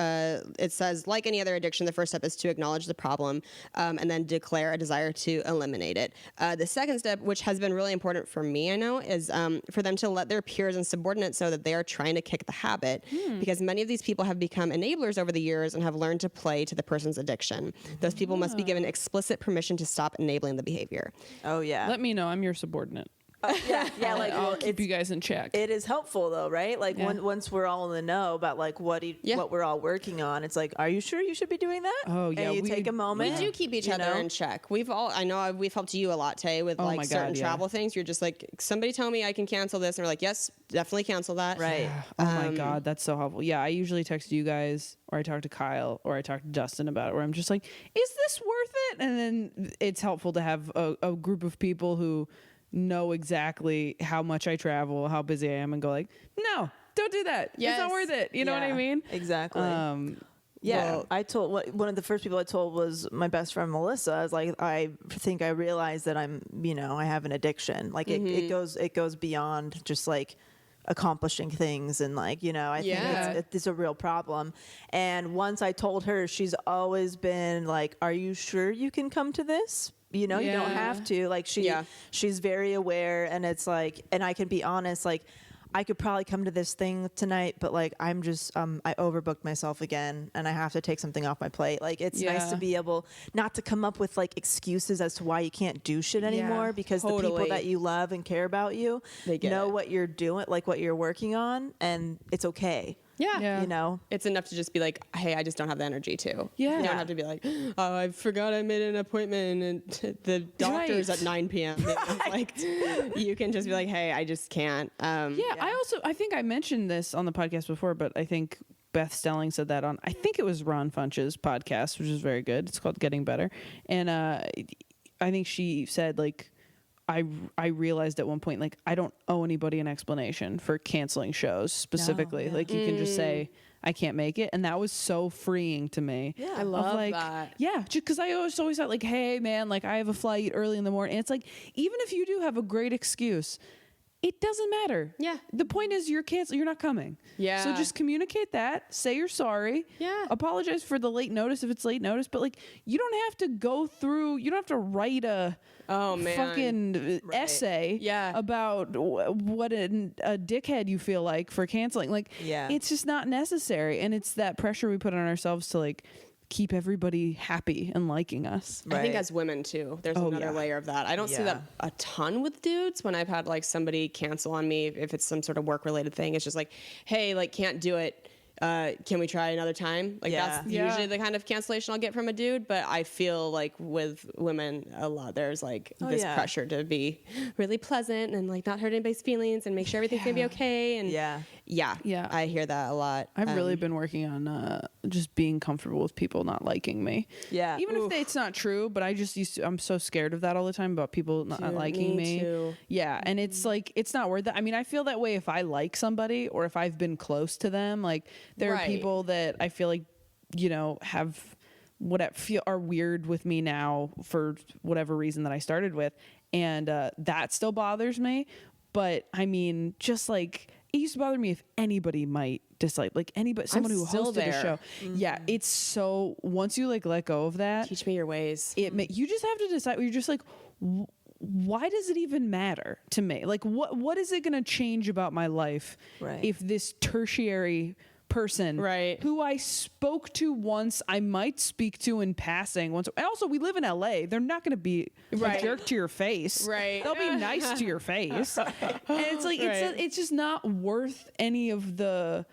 It says, like any other addiction, the first step is to acknowledge the problem and then declare a desire to eliminate it. The second step, which has been really important for me, I know, is for them to let their peers and subordinates know that they are trying to kick the habit, because many of these people have become enablers over the years and have learned to play to the person's addiction. Those people must be given explicit permission to stop enabling the behavior. Oh yeah. Let me know. I'm your subordinate. Yeah, like I'll keep you guys in check. it is helpful though, right? Like once we're all in the know about like what we're all working on, it's like, are you sure you should be doing that? Oh, yeah, And you take a We moment. do keep each you other know? in check. I know we've helped you a lot, Tay, with Oh like my certain God, yeah. travel things. You're just like, somebody tell me I can cancel this, and we're like, yes, definitely cancel that. Right. Oh my God, that's so helpful. Yeah, I usually text you guys, or I talk to Kyle, or I talk to Dustin about it, where I'm just like, is this worth it? And then it's helpful to have a group of people who know exactly how much I travel, how busy I am, and go like, no, don't do that. It's Yes. not worth it. You know what I Yeah, mean? Exactly. Yeah. Well, I told one of the first people I told was my best friend Melissa. I was like, I think I realized that I have an addiction. Like it goes beyond just like accomplishing things, and like, I think it's a real problem. And once I told her, she's always been like, are you sure you can come to this? You don't have to. Like she's very aware, and it's like, and I can be honest, like I could probably come to this thing tonight, but like I'm just I overbooked myself again, and I have to take something off my plate. Like it's nice to be able not to come up with like excuses as to why you can't do shit anymore, because the people that you love and care about you know what you're doing, like what you're working on, and it's okay. Yeah. It's enough to just be like, hey, I just don't have the energy to. Yeah. You don't have to be like, oh, I forgot I made an appointment and the doctor's at 9 p.m. Like, you can just be like, hey, I just can't. I think I mentioned this on the podcast before, but I think Beth Stelling said that on, I think it was Ron Funch's podcast, which is very good. It's called Getting Better. And I think she said, like, I realized at one point, like, I don't owe anybody an explanation for canceling shows specifically. Like, you can just say, I can't make it. And that was so freeing to me. Yeah, I love that. Yeah, just because I always thought, like, hey, man, like, I have a flight early in the morning. And it's like, even if you do have a great excuse, it doesn't matter. Yeah. The point is you're not coming. Yeah. So just communicate that. Say you're sorry. Yeah. Apologize for the late notice if it's late notice. But like, you don't have to write a fucking essay about what a dickhead you feel like for canceling. Like, it's just not necessary. And it's that pressure we put on ourselves to like keep everybody happy and liking us. I think as women too, there's another layer of that. I don't see that a ton with dudes. When I've had like somebody cancel on me, if it's some sort of work related thing, it's just like, hey, like, can't do it. Can we try another time? Like that's usually the kind of cancellation I'll get from a dude. But I feel like with women a lot, there's like this pressure to be really pleasant and like not hurt anybody's feelings and make sure everything's gonna be okay. And I hear that a lot. I've really been working on just being comfortable with people not liking me. Yeah. Even if it's not true, but I'm so scared of that all the time about people not liking me. Too. Yeah. And it's like, it's not worth it. I mean, I feel that way if I like somebody or if I've been close to them. Like there are people that I feel like, have are weird with me now for whatever reason that I started with. And that still bothers me. But I mean, just like, it used to bother me if anybody might dislike, like anybody, someone who hosted a show. Mm-hmm. Yeah, it's so, once you like let go of that, teach me your ways. You just have to decide. You're just like, why does it even matter to me? Like, what is it going to change about my life if this tertiary person who I spoke to once, I might speak to in passing once. Also, we live in LA. They're not going to be a jerk to your face. They'll be nice to your face. And it's like, it's just not worth any of the,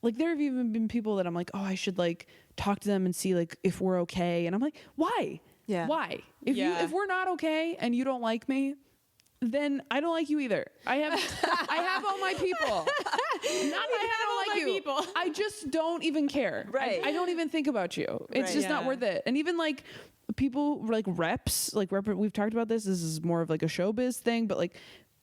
like, there have even been people that I'm like, oh, I should like talk to them and see like if we're okay. And I'm like, why? Yeah. Why? If we're not okay and you don't like me, then I don't like you either. I have all my people. Not that I don't like you. People. I just don't even care. I don't even think about you. It's just not worth it. And even like people like reps, we've talked about this. This is more of like a showbiz thing, but like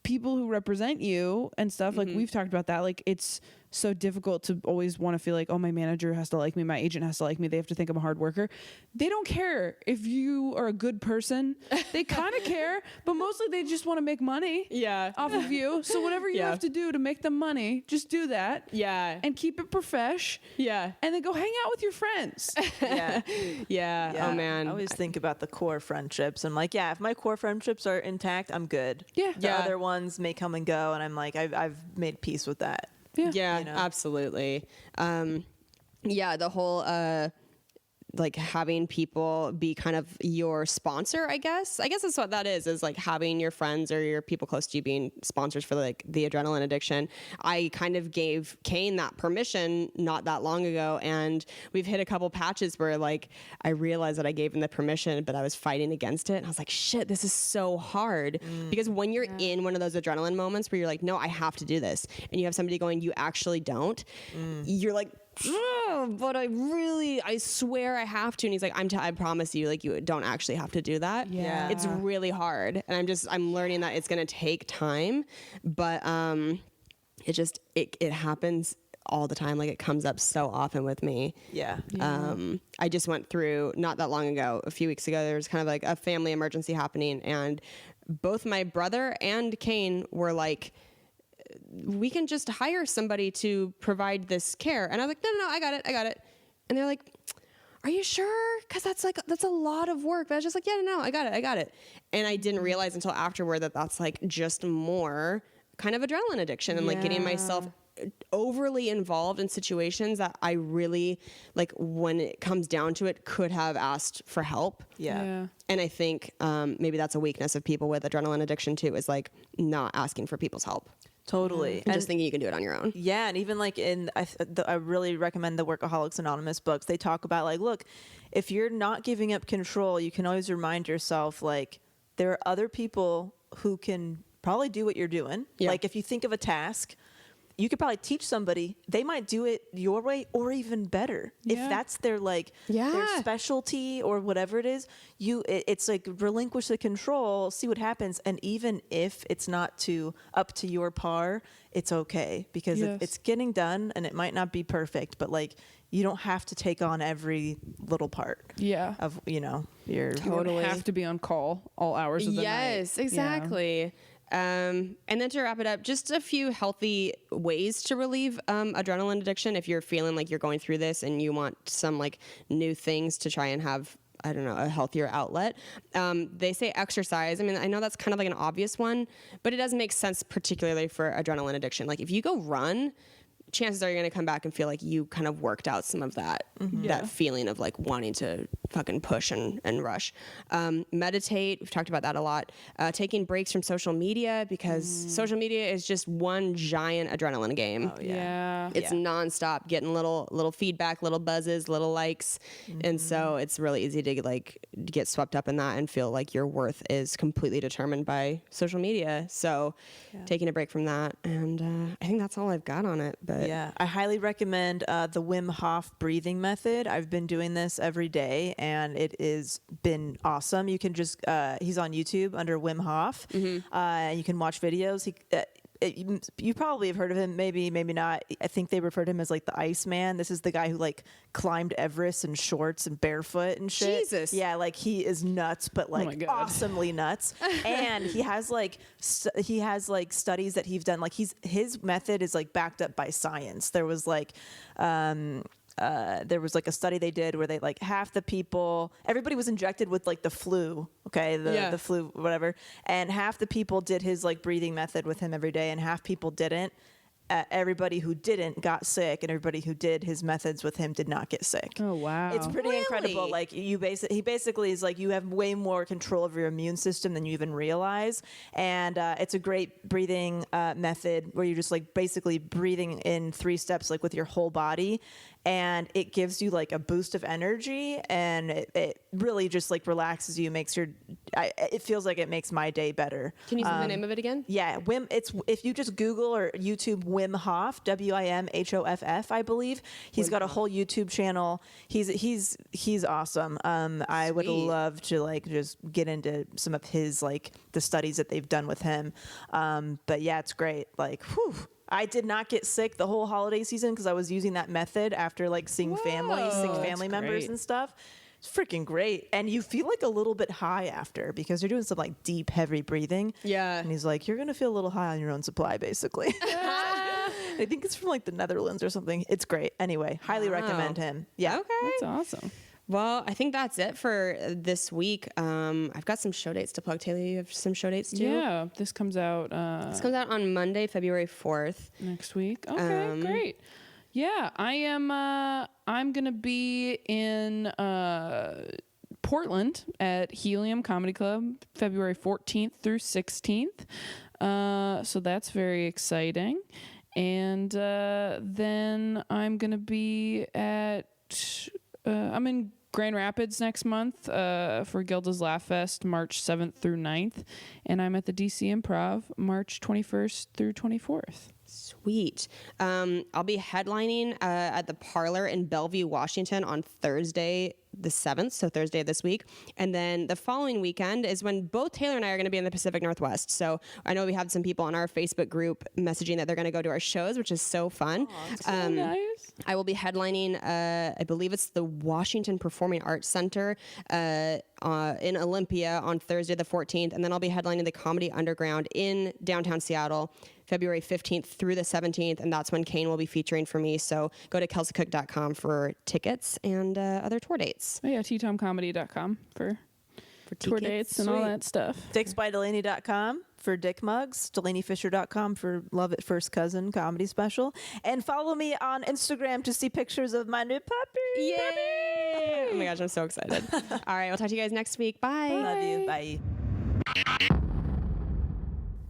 people who represent you and stuff, like we've talked about that, like it's so difficult to always want to feel like, oh, my manager has to like me, my agent has to like me, they have to think I'm a hard worker. They don't care if you are a good person. They kind of care, but mostly they just want to make money off of you. So whatever you have to do to make them money, just do that. Yeah. And keep it profesh. Yeah. And then go hang out with your friends. Yeah. Oh man. I always think about the core friendships. I'm like, yeah, if my core friendships are intact, I'm good. Yeah. The other ones may come and go, and I'm like, I've made peace with that. Yeah, you know? absolutely. The whole like having people be kind of your sponsor, I guess that's what that is like having your friends or your people close to you being sponsors for like the adrenaline addiction. I kind of gave Kane that permission not that long ago, and we've hit a couple patches where like I realized that I gave him the permission, but I was fighting against it, and I was like, shit, this is so hard. Because when you're in one of those adrenaline moments where you're like, no, I have to do this, and you have somebody going, you actually don't, you're like, but I swear I have to. And he's like, I promise you, like, you don't actually have to do that. Yeah. It's really hard. And I'm learning that it's going to take time, but it happens all the time. Like, it comes up so often with me. Yeah. I just went through not that long ago, a few weeks ago, there was kind of like a family emergency happening, and both my brother and Kane were like, we can just hire somebody to provide this care. And I was like, no, I got it. And they're like, are you sure? Because that's a lot of work. But I was just like, yeah, no, I got it. And I didn't realize until afterward that that's like just more kind of adrenaline addiction and like getting myself overly involved in situations that I really, like, when it comes down to it, could have asked for help. Yeah. And I think maybe that's a weakness of people with adrenaline addiction too, is like not asking for people's help. Totally. And just thinking you can do it on your own. Yeah, and even like I really recommend the Workaholics Anonymous books. They talk about like, look, if you're not giving up control, you can always remind yourself like there are other people who can probably do what you're doing. Yeah. Like if you think of a task, you could probably teach somebody, they might do it your way or even better. If that's their like their specialty or whatever it is, it's like relinquish the control, see what happens. And even if it's not up to your par, it's okay because it's getting done and it might not be perfect, but like you don't have to take on every little part of, your You don't have to be on call all hours of the night. Yes, exactly. And then to wrap it up, just a few healthy ways to relieve adrenaline addiction if you're feeling like you're going through this and you want some like new things to try and have, I don't know, a healthier outlet. They say exercise. I mean, I know that's kind of like an obvious one, but it does make sense particularly for adrenaline addiction. Like if you go run, chances are you're going to come back and feel like you kind of worked out some of that, that feeling of like wanting to fucking push and rush. Meditate. We've talked about that a lot. Taking breaks from social media because social media is just one giant adrenaline game. Oh, yeah. It's nonstop, getting little feedback, little buzzes, little likes. And so it's really easy to like get swept up in that and feel like your worth is completely determined by social media. So taking a break from that. And I think that's all I've got on it. But yeah, I highly recommend the Wim Hof breathing method. I've been doing this every day, and it has been awesome. You can just he's on YouTube under Wim Hof. And you can watch videos. You probably have heard of him, maybe not. I think they refer to him as like the Iceman. This is the guy who like climbed Everest in shorts and barefoot and shit. Jesus. Yeah, like he is nuts, but like awesomely nuts. And he has like studies that he's done. Like his method is like backed up by science. There was like a study they did where they like half the people, everybody was injected with like the flu, the flu, whatever. And half the people did his like breathing method with him every day and half people didn't. Everybody who didn't got sick and everybody who did his methods with him did not get sick. Oh, wow. It's pretty incredible. Like he basically is like, you have way more control of your immune system than you even realize. And it's a great breathing method where you're just like basically breathing in 3 steps, like with your whole body. And it gives you like a boost of energy and it really just like relaxes you, it feels like it makes my day better. Can you say the name of it again? Yeah, if you just Google or YouTube Wim Hof, WIMHOFF, I believe. He's got a whole YouTube channel. He's awesome. I would love to like just get into some of his like the studies that they've done with him. But yeah, it's great. Like, whew. I did not get sick the whole holiday season because I was using that method after like seeing sick family members great. and stuff. It's freaking great. And you feel like a little bit high after because you're doing some like deep, heavy breathing. Yeah. And he's like, you're going to feel a little high on your own supply, basically. I think it's from like the Netherlands or something. It's great. Anyway, highly recommend him. Yeah. Okay. That's awesome. Well, I think that's it for this week. I've got some show dates to plug. Taylor, you have some show dates too? Yeah, this comes out This comes out on Monday, February 4th. next week. Okay, great. Yeah, I am. I'm gonna be in Portland at Helium Comedy Club, February 14th through 16th. So that's very exciting. And then I'm gonna be at. I'm in Grand Rapids next month for Gilda's Laugh Fest, March 7th through 9th. And I'm at the DC Improv, March 21st through 24th. Sweet. I'll be headlining at the Parlor in Bellevue, Washington on Thursday the 7th, so Thursday of this week. And then the following weekend is when both Taylor and I are going to be in the Pacific Northwest. So I know we have some people on our Facebook group messaging that they're going to go to our shows, which is so fun. So nice. I will be headlining, I believe it's the Washington Performing Arts Center in Olympia on Thursday the 14th. And then I'll be headlining the Comedy Underground in downtown Seattle, February 15th through the 17th. And that's when Kane will be featuring for me. So go to kelseycook.com for tickets and other tour dates. Oh yeah, ttomcomedy.com for tour dates and all that stuff. DicksByDelaney.com for dick mugs, DelaneyFisher.com for Love at First Cousin comedy special, and follow me on Instagram to see pictures of my new puppy. Yay! Oh my gosh, I'm so excited. All right, we'll talk to you guys next week. Bye. Love you. Bye.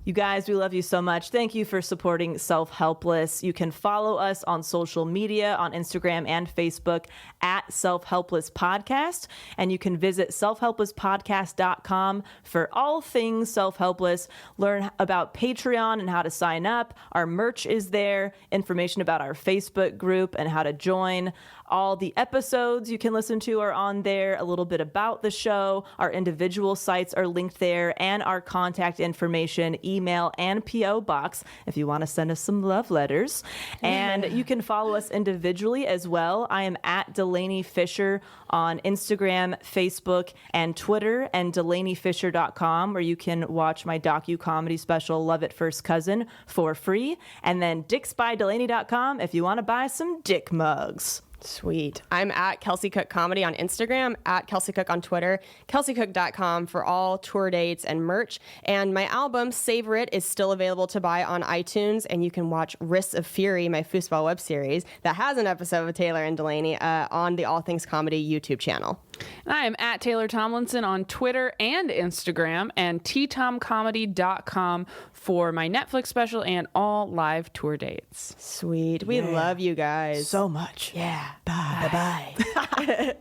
You guys, we love you so much. Thank you for supporting Self-Helpless. You can follow us on social media, on Instagram and Facebook at Self-Helpless Podcast. And you can visit selfhelplesspodcast.com for all things Self-Helpless. Learn about Patreon and how to sign up. Our merch is there, information about our Facebook group and how to join. All the episodes you can listen to are on there, a little bit about the show. Our individual sites are linked there, and our contact information, email, and P.O. box if you want to send us some love letters. And you can follow us individually as well. I am at Delaney Fisher on Instagram, Facebook, and Twitter, and DelaneyFisher.com, where you can watch my docu-comedy special, Love at First Cousin, for free. And then DicksByDelaney.com if you want to buy some dick mugs. Sweet. I'm at Kelsey Cook Comedy on Instagram, at Kelsey Cook on Twitter, kelseycook.com for all tour dates and merch. And my album, Savor It, is still available to buy on iTunes, and you can watch Wrists of Fury, my foosball web series that has an episode with Taylor and Delaney on the All Things Comedy YouTube channel. And I am at Taylor Tomlinson on Twitter and Instagram, and ttomcomedy.com for my Netflix special and all live tour dates. Sweet. We love you guys So much. Yeah. Bye. Bye-bye.